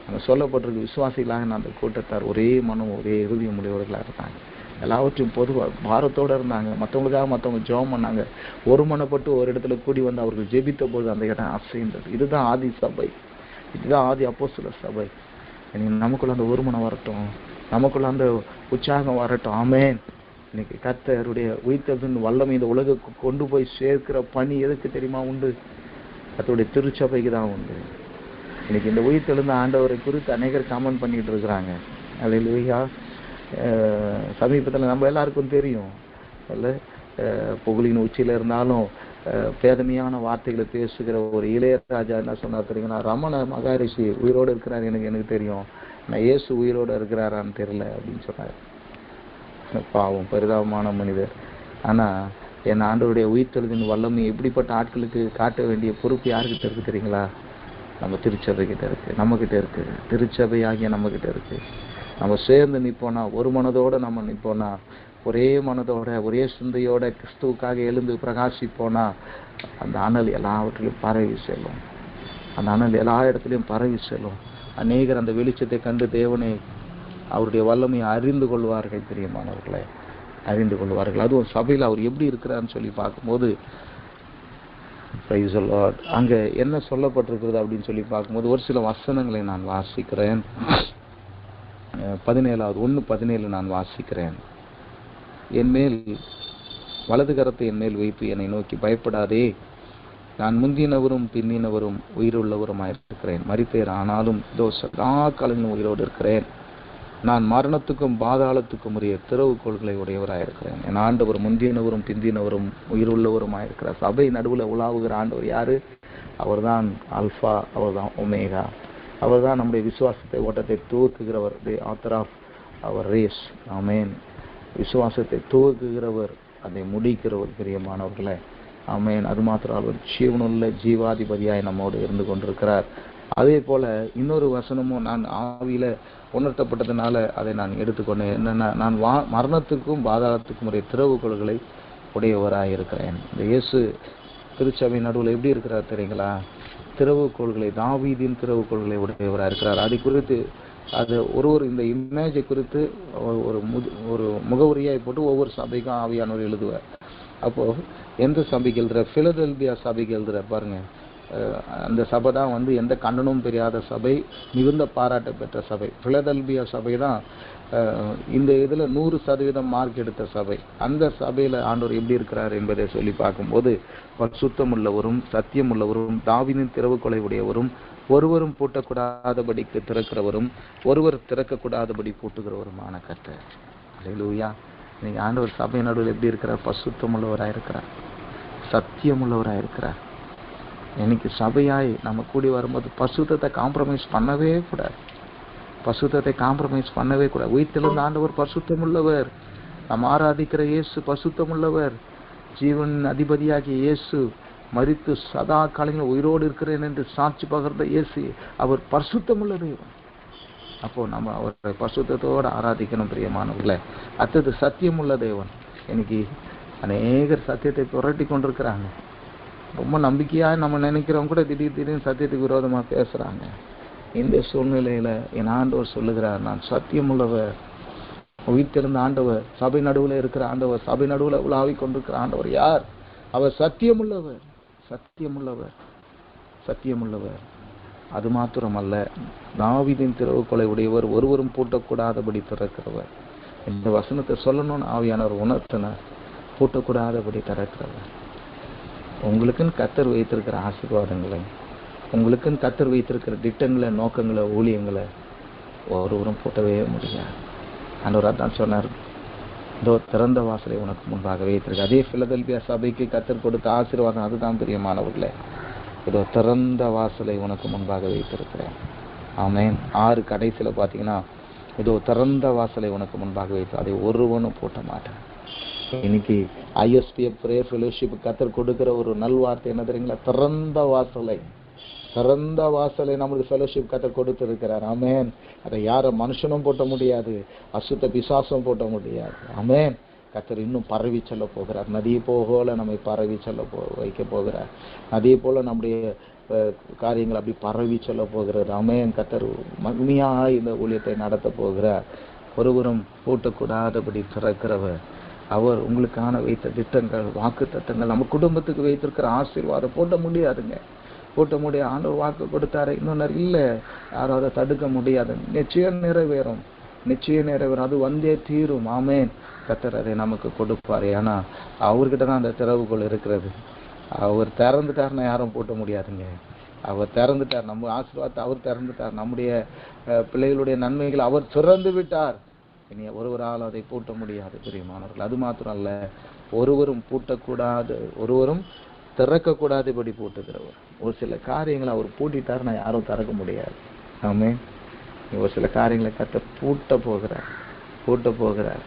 அங்கே சொல்லப்பட்டிருக்கு, விசுவாசிகளாக அந்த கூட்டத்தார் ஒரே மனம் ஒரே இறுதியம் உடையவர்களாக இருந்தாங்க. எல்லாவற்றையும் பொதுவாக பாரத்தோடு இருந்தாங்க. மற்றவங்க ஜெபம் பண்ணாங்க. ஒரு மனப்பட்டு ஒரு இடத்துல கூடி வந்து அவர்கள் ஜெபித்த போது அந்த இடம் அசைந்தது. இதுதான் ஆதி சபை, இதுதான் ஆதி அப்போஸ்தலர் சபை. நமக்குள்ள அந்த ஒரு மனம் வரட்டும், நமக்குள்ள அந்த உற்சாகம் வரட்டும். ஆமென். இன்னைக்கு கர்த்தருடைய உயிர்த்தெழுதலின் வல்லமை இந்த உலகுக்கு கொண்டு போய் சேர்க்கிற பணி எதுக்கு தெரியுமா உண்டு? கர்த்தருடைய திருச்சபைக்கு தான் உண்டு. இன்னைக்கு இந்த உயிர்த்தெழுந்த ஆண்டவரை குறித்து அநேகர் கமெண்ட் பண்ணிட்டு இருக்கிறாங்க. அல்லேலூயா. சமீபத்தில் நம்ம எல்லாருக்கும் தெரியும் அல்ல, புகழின் உச்சியில இருந்தாலும் பேதமையான வார்த்தைகளை பேசுகிற ஒரு இளையராஜா என்ன சொன்னார் தெரியுங்களா? ரமண மகரிஷி உயிரோடு இருக்கிறார், எனக்கு தெரியும், நான் இயேசு உயிரோடு இருக்கிறாரான்னு தெரியல அப்படின்னு சொன்னார். பாவம், பரிதாபமான மனிதர். ஆனா என் ஆண்டவருடைய உயிர்த்தெழுதலின் வல்லமை எப்படிப்பட்ட ஆட்களுக்கு காட்ட வேண்டிய பொறுப்பு யாருக்கிட்ட இருக்கு தெரியுங்களா? நம்ம திருச்சபை கிட்ட இருக்கு, நம்ம கிட்ட இருக்கு. திருச்சபையாகிய நம்ம கிட்ட இருக்கு. நம்ம சேர்ந்து நிற்போனா, ஒரு மனதோட நம்ம நிற்போனா, ஒரே மனதோட ஒரே சிந்தையோட கிறிஸ்துவுக்காக எழுந்து பிரகாசிப்போனா, அந்த அனல் எல்லாவற்றிலும் பரவி செல்லும். அந்த அனல் எல்லா இடத்துலையும் பரவி செல்லும். அநேகர் அந்த வெளிச்சத்தை கண்டு தேவனை, அவருடைய வல்லமையை அறிந்து கொள்வார்கள். பிரியமானவர்களை அறிந்து கொள்வார்கள். அதுவும் சபையில் அவர் எப்படி இருக்கிறான்னு சொல்லி பார்க்கும்போது, பிரைஸ் தி லார்ட், அங்க என்ன சொல்லப்பட்டிருக்கிறது அப்படின்னு சொல்லி பார்க்கும்போது ஒரு சில வசனங்களை நான் வாசிக்கிறேன். 17 நான் வாசிக்கிறேன். என்மேல் வலது கரத்தை என்மேல் வைத்து என்னை நோக்கி, பயப்படாதே, நான் முந்தினவரும் பிந்தினவரும் உயிருள்ளவருமாயிருக்கிறேன். மரித்தேன், ஆனாலும் இதோ சதா காலங்களிலும் உயிரோடு இருக்கிறேன். நான் மரணத்துக்கும் பாதாளத்துக்கும் உரிய திறவுகோள்களை உடையவராயிருக்கிறேன். என் ஆண்டவர் முந்தினவரும் பிந்தினவரும் உயிருள்ளவருமாயிருக்கிறார். சபை நடுவில் உலாவுகிற ஆண்டவர் யாரு? அவர்தான் அல்பா, அவர்தான் ஒமேகா. அவர்தான் நம்முடைய விசுவாசத்தை ஓட்டத்தை துவக்குகிறவர். The author of our race. Amen. விசுவாசத்தை துவக்குகிறவர், அதை முடிக்கிறவர். பிரியமானவர்களே, ஆமென். அது மாத்திரம் அவர் ஜீவனுள்ள ஜீவாதிபதியாய் நம்மோடு இருந்து கொண்டிருக்கிறார். அதே போல இன்னொரு வசனமும் நான் ஆவியில உணர்த்தப்பட்டதுனால அதை நான் எடுத்துக்கொண்டேன். என்னன்னா, நான் மரணத்துக்கும் பாதாளத்துக்கும் உடைய திறவுகோள்களை உடையவராயிருக்கிறேன். இந்த இயேசு திருச்சபை நடுவில் எப்படி இருக்கிறார் தெரியுங்களா? திறவுகோள்களை, தாவீதின் திறவுகோள்களை உடையவராக இருக்கிறார். அதை குறித்து அது ஒரு இந்த இமேஜை குறித்து ஒரு முகவரியாய் போட்டு ஒவ்வொரு சபைக்கும் ஆவியானவர் எழுதுவார். அப்போ எந்த சபைக்கு எழுதுற? பிலதெல்பியா சபைக்கு எழுதுற பாருங்க. அந்த சபை தான் எந்த கண்டனமும் தெரியாத சபை, மிகுந்த பாராட்ட பெற்ற சபை. பிலதெல்பியா சபை தான் இந்த இதில் 100% மார்க் எடுத்த சபை. அந்த சபையில் ஆண்டவர் எப்படி இருக்கிறார் என்பதை சொல்லி பார்க்கும்போது, பரிசுத்தம் உள்ளவரும் சத்தியம் உள்ளவரும் தாவீதின் திறவுகோலை உடையவரும் ஒருவரும் பூட்டக்கூடாதபடிக்கு திறக்கிறவரும் ஒருவர் திறக்கக்கூடாதபடி பூட்டுகிறவருமான கர்த்தர். அல்லேலூயா. இன்னைக்கு ஆண்டவர் சபை நடுவில் எப்படி இருக்கிறார்? பரிசுத்தம் உள்ளவராக இருக்கிறார், சத்தியம் உள்ளவராக இருக்கிறார். இன்னைக்கு சபையாய் நம்ம கூடி வரும்போது பரிசுத்தத்தை காம்ப்ரமைஸ் பண்ணவே கூடாது. பரிசுத்தத்தை காம்ப்ரமைஸ் பண்ணவே கூடாது. உயிர்த்தெழுந்த ஆண்டவர் பரிசுத்தம் உள்ளவர். நாம் ஆராதிக்கிற இயேசு பரிசுத்தம் உள்ளவர். ஜீவன் அதிபதியாகிய இயேசு மரித்து சதா காலங்களில் உயிரோடு இருக்கிறேன் என்று சாட்சி பகர்ந்த இயேசு, அவர் பரிசுத்தம் உள்ள தெய்வம். அப்போ நம்ம அவரை பரிசுத்தத்தோடு ஆராதிக்கணும் பிரியமானவர்களே. அடுத்தது சத்தியம் உள்ள தேவன். இன்னைக்கு அநேகர் சத்தியத்தை புரட்டி கொண்டிருக்கிறாங்க. ரொம்ப நம்பிக்கையாக நம்ம நினைக்கிறவங்க கூட திடீர்னு சத்தியத்துக்கு விரோதமாக பேசுகிறாங்க. இந்த சூழ்நிலையில் என் ஆண்டவர் சொல்லுகிறார், நான் சத்தியம் உள்ளவர். உயிர்த்தெழுந்த ஆண்டவர், சபை நடுவில் இருக்கிற ஆண்டவர், சபை நடுவில் உலாவிக் கொண்டிருக்கிற ஆண்டவர் யார்? அவர் சத்தியம் உள்ளவர், சத்தியம் உள்ளவர், சத்தியம் உள்ளவர். அது மாத்திரமல்ல, தாவீதின் திறவுகோலை உடையவர், ஒருவரும் பூட்டக்கூடாதபடி திறக்கிறவர். இந்த வசனத்தை சொல்லணும்னு ஆவியானவர் உணர்த்தினார். பூட்டக்கூடாதபடி திறக்கிறவர். உங்களுக்குன்னு கர்த்தர் வைத்திருக்கிற ஆசீர்வாதங்களை, உங்களுக்குன்னு கர்த்தர் வைத்திருக்கிற திட்டங்களை, நோக்கங்களை, ஊழியங்களை ஒருவரும் பூட்டவே முடியாது. ஆண்டவர் அதான் சொன்னார், இதோ திறந்த வாசலை உனக்கு முன்பாக வைத்திருக்கு. அதே பிலதெல்பியா சபைக்கு கர்த்தர் கொடுத்த ஆசீர்வாதம் அதுதான் பிரியமானவர்களே. இதோ திறந்த வாசலை உனக்கு முன்பாக வைத்திருக்கிறேன். ஆமென். 6 கடைசியில் பார்த்தீங்கன்னா, இதோ திறந்த வாசலை உனக்கு முன்பாக வைத்து அதை ஒருவனும் பூட்ட மாட்டேன். இன்னைக்கு ISPF பிரேயர் ஃபெலோஷிப் கர்த்தர் கொடுக்கிற ஒரு நல்வார்த்தை என்ன தெரியுங்களா? திறந்த வாசலை, திறந்த வாசலை நம்மளுக்கு ஃபெலோஷிப் கர்த்தர் கொடுத்திருக்கிறார். ஆமென். அதை யார மனுஷனும் போட்ட முடியாது, அசுத்த பிசாசும் போட்ட முடியாது. ஆமென். கர்த்தர் இன்னும் பரவி செல்ல போகிறார். நதியை போல நம்மை பரவி செல்ல வைக்க போகிறார். அதே போல நம்முடைய காரியங்கள் அப்படி பரவி செல்ல போகிறது. ஆமென். கர்த்தர் மகிமையாக இந்த ஊழியத்தை நடத்த போகிறார். ஒருவரும் பூட்டக்கூடாதபடி திறக்கிறவர். அவர் உங்களுக்கான வைத்த திட்டங்கள், வாக்கு தத்தங்கள், நம்ம குடும்பத்துக்கு வைத்திருக்கிற ஆசீர்வாதம் போட்ட முடியாதுங்க, போட்ட முடியாது. ஆண்டவர் வாக்கு கொடுத்தாரு, இன்னொன்று இல்லை, யாரும் அதை தடுக்க முடியாது. நிச்சயம் நிறைவேறும், நிச்சயம் நிறைவேறும். அது வந்தே தீரும். ஆமென். கர்த்தர் அதை நமக்கு கொடுப்பார். ஏன்னா அவர்கிட்ட தான் அந்த திறவுகோள் இருக்கிறது. அவர் திறந்துட்டார்னா யாரும் பூட்ட முடியாதுங்க. அவர் திறந்துட்டார், நம்ம ஆசீர்வாதத்தை அவர் திறந்துட்டார், நம்முடைய பிள்ளைகளுடைய நன்மைகள் அவர் திறந்து விட்டார். இனி ஒருவரால் அதை பூட்ட முடியாது பிரியமானவர்கள். அது மாத்திரம் அல்ல, ஒருவரும் பூட்டக்கூடாது, ஒருவரும் திறக்கக்கூடாதபடி பூட்டுகிறவர். ஒரு சில காரியங்களை அவர் பூட்டிட்டாருன்னா யாரும் திறக்க முடியாது. ஆமென். ஒரு சில காரியங்களை கர்த்தர் பூட்ட போகிறார், பூட்ட போகிறார்.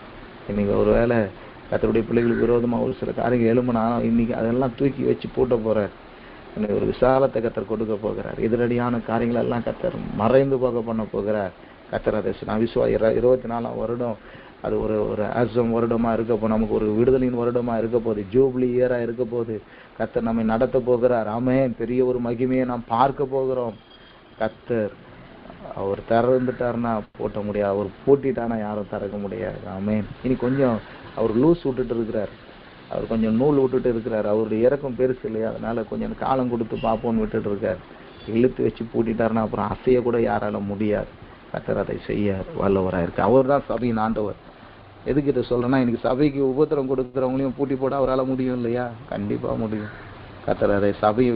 இன்னைக்கு ஒருவேளை கர்த்தருடைய பிள்ளைகளுக்கு விரோதமாக ஒரு சில காரியங்கள் எழும்பினா இன்னைக்கு அதெல்லாம் தூக்கி வச்சு பூட்ட போறார். இன்னைக்கு ஒரு விசாலத்தை கர்த்தர் கொடுக்க போகிறார். எதிரடியான காரியங்கள் எல்லாம் கர்த்தர் மறைந்து போக பண்ண போகிறார். கர்த்தர் அதை நான் 24ஆம் வருடம் அது ஒரு ஆசம் வருடமா இருக்க போது, நமக்கு ஒரு விடுதலின் வருடமா இருக்க போகுது, ஜூப்ளி இயரா இருக்க போது. கர்த்தர் நம்மை நடத்த போகிறார். ஆமென். பெரிய ஒரு மகிமையை நாம் பார்க்க போகிறோம். கர்த்தர் அவர் திறந்துட்டாருன்னா பூட்ட முடியாது, அவர் பூட்டிட்டானா யாரும் திறக்க முடியாது. ஆமென். இனி கொஞ்சம் அவர் லூஸ் விட்டுட்டு இருக்கிறார், அவர் கொஞ்சம் நூல் விட்டுட்டு இருக்கிறார். அவருடைய இறக்கம் பெருசு இல்லையா, அதனால கொஞ்சம் காலம் கொடுத்து பார்ப்போன்னு விட்டுட்டு இருக்கார். இழுத்து வச்சு பூட்டிட்டாருன்னா அப்புறம் அசைய கூட யாரால முடியாது. கர்த்தர் அதை செய்ய வல்லவராக இருக்கு. அவர் தான் சபையின் ஆண்டவர். எதுக்கு இதை சொல்றேன்னா, இன்னைக்கு சபைக்கு உபத்திரம் கொடுக்குறவங்களையும் பூட்டி போட அவரால் முடியும் இல்லையா? கண்டிப்பா முடியும். கர்த்தர் அதை சபையை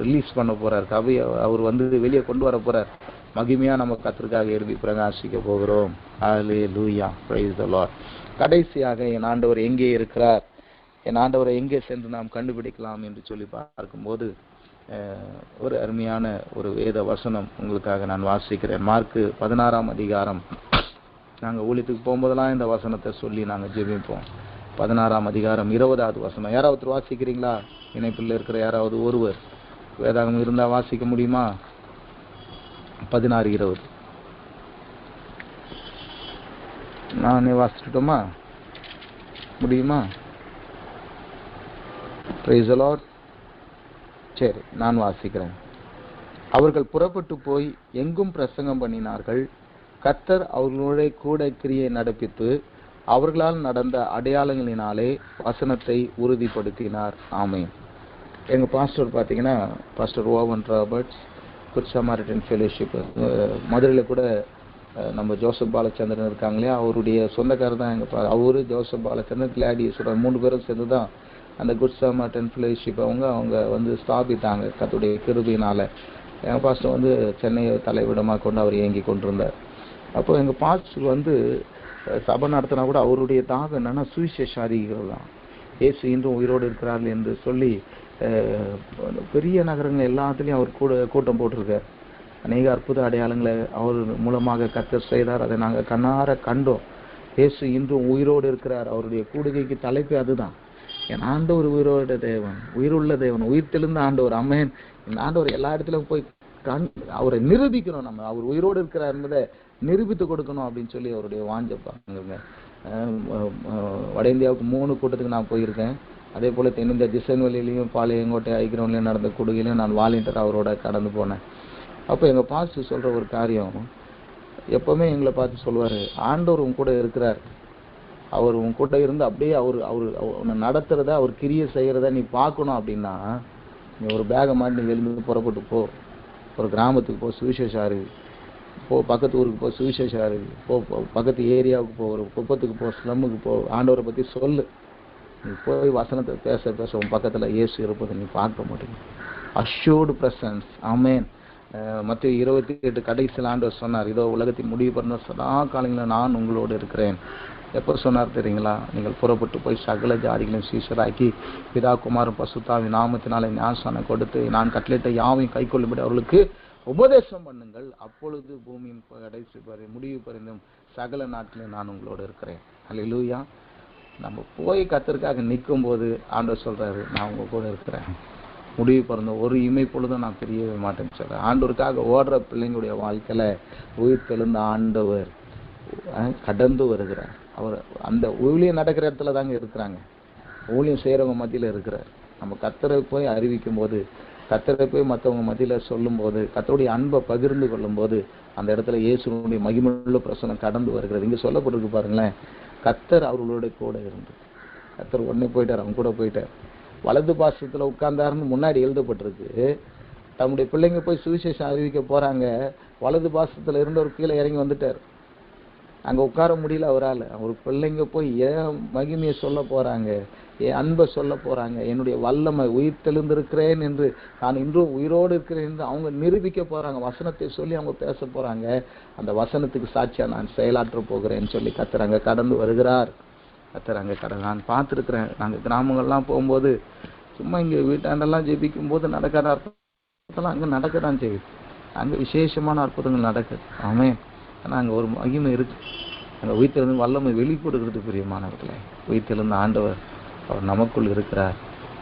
ரிலீஸ் பண்ண போறார். சபையை அவர் வெளியே கொண்டு வர போறார். மகிமையா நம்ம கர்த்தருக்காக எழுதி பிரகாசிக்க போகிறோம். ஹல்லேலூயா, பிரைஸ் தி லார்ட். கடைசியாக என் ஆண்டவர் எங்கே இருக்கிறார், என் ஆண்டவரை எங்கே சென்று நாம் கண்டுபிடிக்கலாம் என்று சொல்லி பார்க்கும்போது ஒரு அருமையான ஒரு வேத வசனம் உங்களுக்காக நான் வாசிக்கிறேன். மார்க்கு 16ஆம் அதிகாரம். நாங்கள் ஊழியத்துக்கு போகும்போதெல்லாம் இந்த வசனத்தை சொல்லி நாங்கள் ஜெபிப்போம். 16ஆம் அதிகாரம் 20வது வசனம். யாராவது வாசிக்கிறீங்களா? இணைப்பில் இருக்கிற யாராவது ஒருவர் வேதாகம் இருந்தால் வாசிக்க முடியுமா? 16:20. நானே வாசிச்சுட்டோமா? முடியுமா? Price the Lord. சரி, நான் வாசிக்கிறேன். அவர்கள் புறப்பட்டு போய் எங்கும் பிரசங்கம் பண்ணினார்கள். கர்த்தர் அவர்களுடைய கூட கிரியை நடப்பித்து அவர்களால் நடந்த அடையாளங்களினாலே வசனத்தை உறுதிப்படுத்தினார். ஆமென். எங்க பாஸ்டர் பார்த்தீங்கன்னா, pastor Owen Roberts, good Samaritan fellowship, மதுரையில் கூட நம்ம ஜோசப் பாலச்சந்திரன் இருக்காங்க இல்லையா, அவருடைய சொந்தக்காரர் தான் எங்கள் அவரு, ஜோசப் பாலச்சந்திரன், கிளாடியஸ்வரர், 3 பேரும் சேர்ந்து தான் அந்த குட் சமாரிட்டன் ஃபெலோஷிப் அவங்க ஸ்தாபித்தாங்க கர்த்தருடைய கிருபையினால. எங்கள் பாஸ்டர் சென்னையை தலைவிடமாக கொண்டு அவர் இயங்கி கொண்டிருந்தார். அப்போ எங்கள் பாஸ்டர் சபை நடத்தினா கூட அவருடைய தாகம் என்னன்னா சுவிசேஷாதிகள் தான். இயேசு இன்றும் உயிரோடு இருக்கிறார்கள் என்று சொல்லி பெரிய நகரங்கள் எல்லாத்துலேயும் அவர் கூட்டம் போட்டிருக்கார். அநேக அற்புத அடையாளங்களை அவர் மூலமாக கர்த்தர் செய்தார். அதை நாங்கள் கண்ணார கண்டோம். இயேசு இன்றும் உயிரோடு இருக்கிறார். அவருடைய கூடுகைக்கு தலைப்பு அதுதான். என் ஆண்டவர் உயிரோட தேவன், உயிருள்ள தேவன், உயிர் தெளிந்த ஆண்டவர். ஆமென். இந்த ஆண்டவர் எல்லா இடத்துலையும் போய் அவரை நிரூபிக்கணும். நம்ம அவர் உயிரோடு இருக்கிறார் என்பதை நிரூபித்து கொடுக்கணும் அப்படின்னு சொல்லி அவருடைய வாஞ்சப்பாங்க. வட இந்தியாவுக்கு 3 கூட்டத்துக்கு நான் போயிருக்கேன். அதே போல் தென்னிந்தியா திசைவெளியிலையும் பாளையங்கோட்டை ஐக்கிரவன்லையும் நடந்த கூடுகையிலையும் நான் வாலண்டியர் அவரோட கடந்து போனேன். அப்போ எங்கள் பாஸ்டர் சொல்கிற ஒரு காரியம், எப்போவுமே எங்களை பார்த்து சொல்லுவார், ஆண்டவர் உன் கூட இருக்கிறார். அவர் உன் கூட இருந்து அப்படியே அவர் உன்னை நடத்துறத, அவர் கிரியை செய்கிறத நீ பார்க்கணும் அப்படின்னா, நீ ஒரு பேகை மாதிரி நீ எழுந்து புறப்பட்டு போ. ஒரு கிராமத்துக்கு போ, சுவிசேஷாரு போ, பக்கத்து ஊருக்கு போ, சுவிசேஷாரு போ, பக்கத்து ஏரியாவுக்கு போ, ஒரு குப்பத்துக்கு போ, ஸ்லம்முக்கு போ, ஆண்டவரை பற்றி சொல்லு. நீ போய் வசனத்தை பேச உன் பக்கத்தில் இயேசு இருப்பதை நீ பார்க்க முடியும். Assured presence. ஆமென். மத்தேயு 28 கடைசியில் ஆண்டவர் சொன்னார், இதோ உலகத்தின் முடிவு பண்ண சதா காலங்களில் நான் உங்களோடு இருக்கிறேன். எப்போ சொன்னார் தெரியுங்களா? நீங்கள் புறப்பட்டு போய் சகல ஜாதிகளையும் சீஷராக்கி பிதா குமாரன் பசுத்தாவின் நாமத்தினாலே ஞானஸ்நானம் கொடுத்து நான் கட்டளையிட்ட யாவையும் கைக்கொள்ளும்படி அவர்களுக்கு உபதேசம் பண்ணுங்கள். அப்பொழுது பூமியின் கடைசி முடிவு பரிந்தும் சகல நாட்டிலும் நான் உங்களோடு இருக்கிறேன். அல்லேலூயா. நம்ம போய் கர்த்தருக்காக நிற்கும் போது ஆண்டவர் சொல்றாரு, நான் உங்க கூட இருக்கிறேன். முடிவு பிறந்த ஒரு இமை பொழுதும் நான் பிரியவே மாட்டேன்னு சொல்றேன். ஆண்டவருக்காக ஓடுற பிள்ளைங்களுடைய வாழ்க்கையில உயிர் தெழுந்த ஆண்டவர் கடந்து வருகிறார். அவர் அந்த ஊழியம் நடக்கிற இடத்துல தாங்க இருக்கிறாங்க. ஊழியம் செய்கிறவங்க மத்தியில் இருக்கிறார். நம்ம கர்த்தரை போய் அறிவிக்கும் போது, கர்த்தரை போய் மற்றவங்க மத்தியில் சொல்லும் போது, கர்த்தருடைய அன்பை பகிர்ந்து கொள்ளும் போது அந்த இடத்துல இயேசுனுடைய மகிமையுள்ள பிரசனம் கடந்து வருகிறது. இங்கே சொல்லப்பட்டிருக்கு பாருங்களேன், கர்த்தர் அவர்களோட கூட இருந்து, கர்த்தர் உடனே போயிட்டார், அவங்க கூட போயிட்டார். வலது பாசத்தில் உட்கார்ந்தாருன்னு முன்னாடி எழுதப்பட்டிருக்கு. தம்முடைய பிள்ளைங்க போய் சுவிசேஷம் அறிவிக்க போறாங்க, வலது பாசத்தில் இருந்தவர் கீழே இறங்கி வந்துட்டார். அங்கே உட்கார முடியல அவரால். அவர் பிள்ளைங்க போய் ஏன் மகிமையை சொல்ல போறாங்க, என் அன்பை சொல்ல போறாங்க, என்னுடைய வல்லமை உயிர் தெளிந்திருக்கிறேன் என்று, நான் இன்றும் உயிரோடு இருக்கிறேன் என்று அவங்க நிரூபிக்க போறாங்க. வசனத்தை சொல்லி அவங்க பேச போறாங்க. அந்த வசனத்துக்கு சாட்சியா நான் செயலாற்ற போகிறேன்னு சொல்லி கர்த்தர் அங்கே கடந்து வருகிறார். கர்த்தர் அங்கே நான் பார்த்துருக்குறேன். நாங்கள் கிராமங்கள்லாம் போகும்போது சும்மா இங்கே வீட்டாண்டெல்லாம் ஜெபிக்கும் போது நடக்காத அற்புதம்லாம் அங்கே நடக்க தான் செய்யுது. அங்கே விசேஷமான அற்புதங்கள் நடக்குது. ஆமே. ஆனால் அங்கே ஒரு மகிமை இருக்கு. அங்கே உயிர்த்தெழுந்து வல்லமை வெளிப்படுகிறது. பிரியமானவர்களே, உயிர்த்தெழுந்த ஆண்டவர் அவர் நமக்குள் இருக்கிறார்.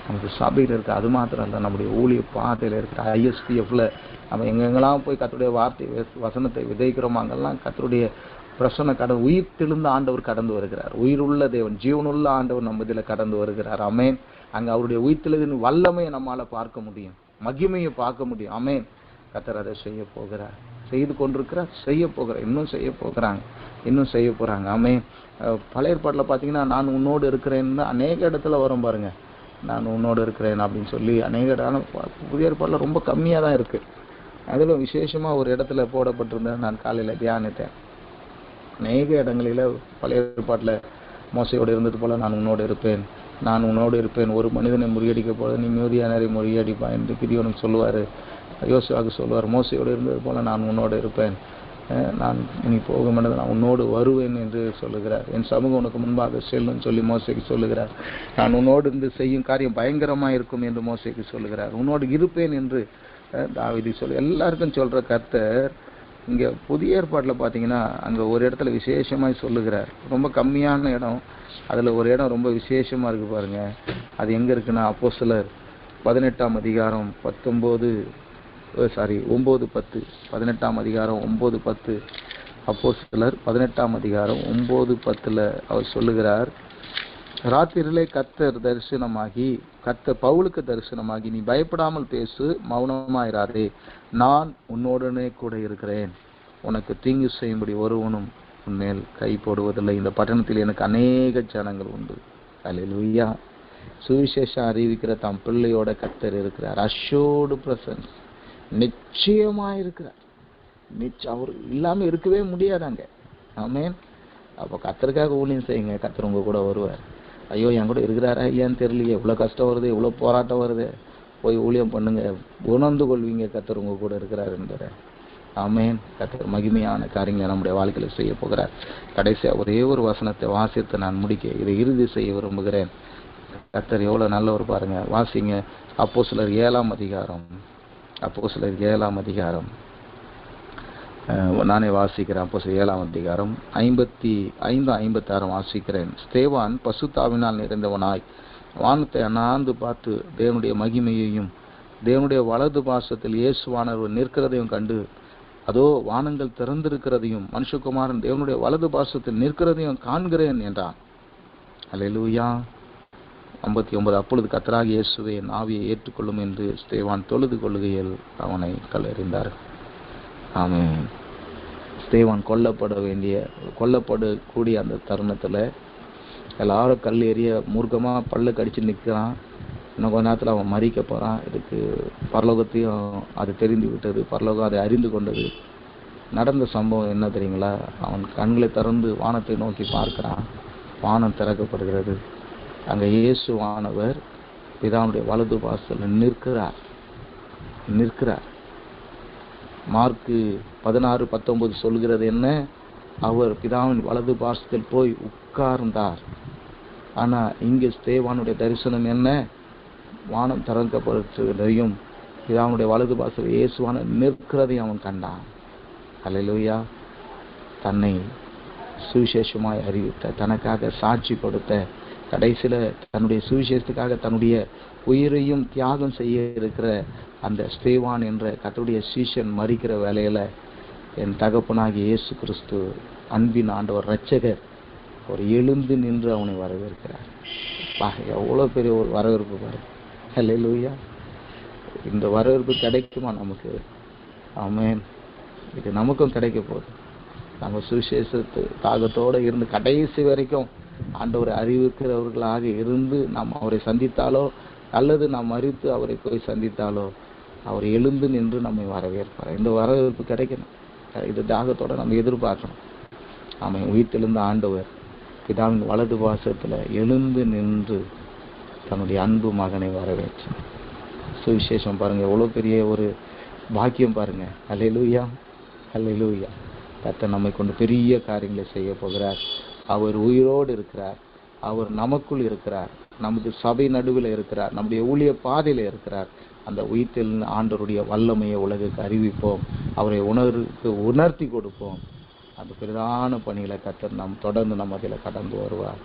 நமக்கு சபையில் இருக்க, அது மாத்திரம் இல்லை, நம்முடைய ஊழிய பாதையில் இருக்கிற ISPFல நம்ம எங்கெங்கெல்லாம் போய் கர்த்தருடைய வார்த்தை வசனத்தை விதைக்கிறோம், அங்கெல்லாம் கர்த்தருடைய பிரசன்ன உயிர் தெழுந்த ஆண்டவர் கடந்து வருகிறார். உயிருள்ள தேவன், ஜீவனுள்ள ஆண்டவர் நம்ம இதில் கடந்து வருகிறார். அமேன். அங்கே அவருடைய உயிர்த்தெழுதின் வல்லமையை நம்மால் பார்க்க முடியும், மகிமையை பார்க்க முடியும். அமேன். கர்த்தர் அதை செய்ய போகிறார், செய்து கொண்டிருக்கிறார், செய்ய போகிறார், இன்னும் செய்ய போகிறாங்க, இன்னும் செய்ய போகிறாங்க. அமேன். பழைய ஏற்பாட்டில் பார்த்தீங்கன்னா நான் உன்னோடு இருக்கிறேன்னு அநேக இடத்துல வரும் பாருங்க, நான் உன்னோடு இருக்கிறேன் அப்படின்னு சொல்லி அநேக இடம். புதிய ஏற்பாட்டில் ரொம்ப கம்மியாக தான் இருக்குது. அதில் விசேஷமாக ஒரு இடத்துல போடப்பட்டிருந்தேன். நான் காலையில் தியானித்தேன். அநேக இடங்களில் பழைய ஏற்பாட்டில் மோசையோடு இருந்தது போல நான் உன்னோடு இருப்பேன், நான் உன்னோடு இருப்பேன், ஒரு மனிதனை முறியடிக்க போல நீ மிகுதியானரை முறியடிப்பா என்று கிதியோனுக்கு சொல்லுவார், யோசுவாவுக்கு சொல்லுவார். மோசையோடு இருந்தது போல நான் உன்னோடு இருப்பேன், நான் நீ போக மாட்டேன், நான் உன்னோடு வருவேன் என்று சொல்லுகிறார். என் சமூகம் உனக்கு முன்பாக செல்லுன்னு சொல்லி மோசைக்கு சொல்லுகிறார். நான் உன்னோடு இருந்து செய்யும் காரியம் பயங்கரமாக இருக்கும் என்று மோசைக்கு சொல்லுகிறார். உன்னோடு இருப்பேன் என்று தாவீது சொல்லு. எல்லாருக்கும் சொல்கிற கர்த்தர் இங்கே புதிய ஏற்பாட்டில் பார்த்தீங்கன்னா அங்கே ஒரு இடத்துல விசேஷமாக சொல்லுகிறார். ரொம்ப கம்மியான இடம், அதில் ஒரு இடம் ரொம்ப விசேஷமாக இருக்குது பாருங்கள். அது எங்கே இருக்குன்னா அப்போஸ்தலர் 18ஆம் அதிகாரம் 9:10. 18ஆம் அதிகாரம் 9:10. அப்போஸ்தலர் 18ஆம் அதிகாரம் 9:10 அவர் சொல்லுகிறார், ராத்திரியிலே கர்த்தர் பவுலுக்கு தரிசனமாகி நீ பயப்படாமல் பேசு, மௌனமாயிராதே, நான் உன்னோடனே கூட இருக்கிறேன், உனக்கு தீங்கு செய்யும்படி ஒருவனும் உன்மேல் கை போடுவதில்லை, இந்த பட்டணத்தில் எனக்கு அநேக ஜனங்கள் உண்டு. அல்லேலூயா. சுவிசேஷம் அறிவிக்கிற தம் பிள்ளையோட கர்த்தர் இருக்கிறார். அஷோர்டு பிரசன்ஸ், நிச்சயமா இருக்கிறார். அவர் இல்லாமல் இருக்கவே முடியாதாங்க. ஆமென். அப்போ கர்த்தருக்காக ஊழியம் செய்யுங்க, கர்த்தர் உங்க கூட வருவார். ஐயோ என் கூட இருக்கிறாரா ஐயான்னு தெரியலையே, எவ்வளோ கஷ்டம் வருது, எவ்வளோ போராட்டம் வருது, போய் ஊழியம் பண்ணுங்க, உணர்ந்து கொள்வீங்க கர்த்தர் உங்க கூட இருக்கிறார் என்பதை. ஆமென். கர்த்தர் மகிமையான காரியங்களை நம்முடைய வாழ்க்கையில் செய்ய போகிறார். கடைசியாக ஒரே ஒரு வசனத்தை வாசித்து நான் முடிக்க இதை இறுதி செய்ய விரும்புகிறேன். கர்த்தர் எவ்வளோ நல்லவர் பாருங்க. வாசிங்க அப்போஸ்தலர் 7ஆம் அதிகாரம். அப்போஸ்தலர் 7ஆம் அதிகாரம் நானே வாசிக்கிறேன். அப்போஸ்தலர் 7ஆம் அதிகாரம் 55-56 வாசிக்கிறேன். ஸ்தேவான் பசுத்தாவினால் நிறைந்தவனாய் வானத்தை அண்ணாந்து பார்த்து தேவனுடைய மகிமையையும் தேவனுடைய வலது பாசத்தில் இயேசுவானவர் நிற்கிறதையும் கண்டு, அதோ வானங்கள் திறந்திருக்கிறதையும் மனுஷகுமாரன் தேவனுடைய வலது பாசத்தில் நிற்கிறதையும் காண்கிறேன் என்றான். அல்லேலூயா. 59. அப்பொழுது கர்த்தராகிய இயேசுவே என் ஆவியை ஏற்றுக்கொள்ளும் என்று ஸ்தேவான் தொழுது கொள்ளுகையில் அவனை கல்லெறிந்தார். ஆமென். ஸ்தேவான் கொல்லப்படக்கூடிய அந்த தருணத்தில் எல்லாரும் கல் எறிய மூர்க்கமாக பல்ல கடிச்சு நிற்கிறான். இன்னும் கொஞ்ச நேரத்தில் அவன் மறிக்க போகிறான். இதுக்கு பரலோகத்தையும் அது தெரிந்து விட்டது, பரலோகம் அதை அறிந்து கொண்டது. நடந்த சம்பவம் என்ன தெரியுங்களா? அவன் கண்களை திறந்து வானத்தை நோக்கி பார்க்கிறான். வானம் திறக்கப்படுகிறது. அங்கே இயேசுவானவர் பிதாவுடைய வலது பாசத்தில் நிற்கிறார். மார்க்கு 16-19 சொல்கிறது என்ன? அவர் பிதாவின் வலது பாசத்தில் போய் உட்கார்ந்தார். ஆனால் இங்கே ஸ்தேவானுடைய தரிசனம் என்ன? வானம் திறக்கப்படுவதையும் பிதாவுடைய வலது பாசத்தில் இயேசுவான நிற்கிறதையும் அவன் கண்டான். அல்லேலூயா. தன்னை சுவிசேஷமாய் அறிவித்த, தனக்காக சாட்சி கொடுத்த, கடைசியில் தன்னுடைய சுவிசேஷத்துக்காக தன்னுடைய உயிரையும் தியாகம் செய்ய இருக்கிற அந்த ஸ்தேவான் என்ற கர்த்தருடைய சீஷன் மரிக்கிற வேலையில் என் தகப்பனாகிய இயேசு கிறிஸ்து அன்பின் ஆண்டவர் இரட்சகர் ஒரு எழுந்து நின்று அவனை வரவேற்கிறார். எவ்வளோ பெரிய ஒரு வரவேற்பு பாரு. அல்லேலூயா. இந்த வரவேற்பு கிடைக்குமா நமக்கு? ஆமென். இது நமக்கும் கிடைக்க போகுது. நம்ம சுவிசேஷத்து தாகத்தோடு இருந்து கடைசி வரைக்கும் ஆண்டவரை அறிவிக்கிறவர்களாக இருந்து நாம் அவரை சந்தித்தாலோ அல்லது நாம் மறித்து அவரை போய் சந்தித்தாலோ அவர் எழுந்து நின்று நம்மை வரவேற்பார். இந்த வரவேற்பு கிடைக்கணும். இது தாகத்தோடு நம்ம எதிர்பார்க்கணும். அவன் உயிர்த்தெழுந்த ஆண்டவர் பிதாவின் வலது பாசத்தில் எழுந்து நின்று தன்னுடைய அன்பு மகனை வரவேற்று சுவிசேஷம் பாருங்கள், எவ்வளோ பெரிய ஒரு பாக்கியம் பாருங்கள். அல்லேலூயா. அல்லேலூயா. கர்த்தர் நம்மை கொண்டு பெரிய காரியங்களை செய்ய போகிறார். அவர் உயிரோடு இருக்கிறார். அவர் நமக்குள் இருக்கிறார். நமது சபை நடுவில் இருக்கிறார். நம்முடைய ஊழிய பாதையில் இருக்கிறார். அந்த உயிர்த்தெழுந்த ஆண்டவருடைய வல்லமையை உலகுக்கு அறிவிப்போம். அவரை உணர்த்தி கொடுப்போம். அந்த பிரதான பணிகளை கர்த்தர் நாம் தொடர்ந்து நம்ம அதில் கடந்து வருவார்.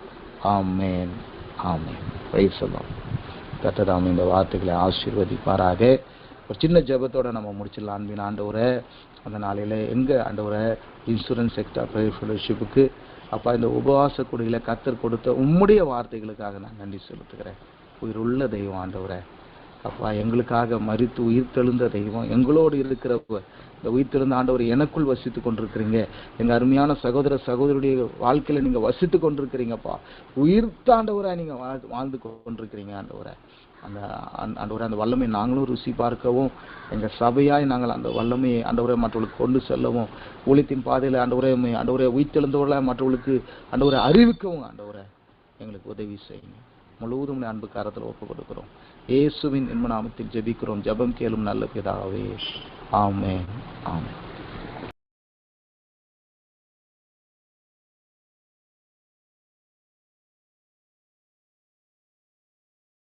Amen. Amen. Praise the lord. கர்த்தர் தாமே இந்த வார்த்தைகளை ஆசீர்வதிப்பாராக. ஒரு சின்ன ஜெபத்தோட நம்ம முடிச்சிடலாம். அன்பின் ஆண்டவரே, அந்த நாளையில் எங்கள் ஆண்டவரை இன்சூரன்ஸ் செக்டர் ப்ரேயர் ஃபெலோஷிப்புக்கு அப்பா இந்த உபவாச குடிகளை கர்த்தர் கொடுத்த உம்முடைய வார்த்தைகளுக்காக நான் நன்றி செலுத்துகிறேன். உயிருள்ள தெய்வம் ஆண்டவரே, அப்பா எங்களுக்காக மரித்து உயிர்த்தெழுந்த தெய்வம், எங்களோடு இருக்கிற இந்த உயிர்த்தெழுந்த ஆண்டவர் எனக்குள் வசித்து கொண்டிருக்கிறீங்க. எங்கள் அருமையான சகோதர சகோதரியுடைய வாழ்க்கையில் நீங்கள் வசித்து கொண்டிருக்கிறீங்கப்பா. உயிர்த்தாண்டவராக நீங்கள் வாழ்ந்து கொண்டிருக்கிறீங்க ஆண்டவரை. அந்த ஆண்டவரே அந்த வல்லமை நாங்களும் ருசி பார்க்கவும், எங்கள் சபையாய் நாங்கள் அந்த வல்லமையை ஆண்டவரே மற்றவர்களுக்கு கொண்டு செல்லவும், ஊழியத்தின் பாதையில் ஆண்டவரே உயிர்த்தெழுந்தவர்களாக மற்றவர்களுக்கு ஆண்டவரை அறிவிக்கவும் ஆண்டவரே எங்களுக்கு உதவி செய்யுங்க. முழுவதும் அன்பு காரத்தில் ஒப்புக் கொடுக்கிறோம். இயேசுவின் இன்ப நாமத்தில் ஜெபிக்கிறோம். ஜெபம் கேளும் நல்ல பிதாவே. ஆமென். ஆமென்.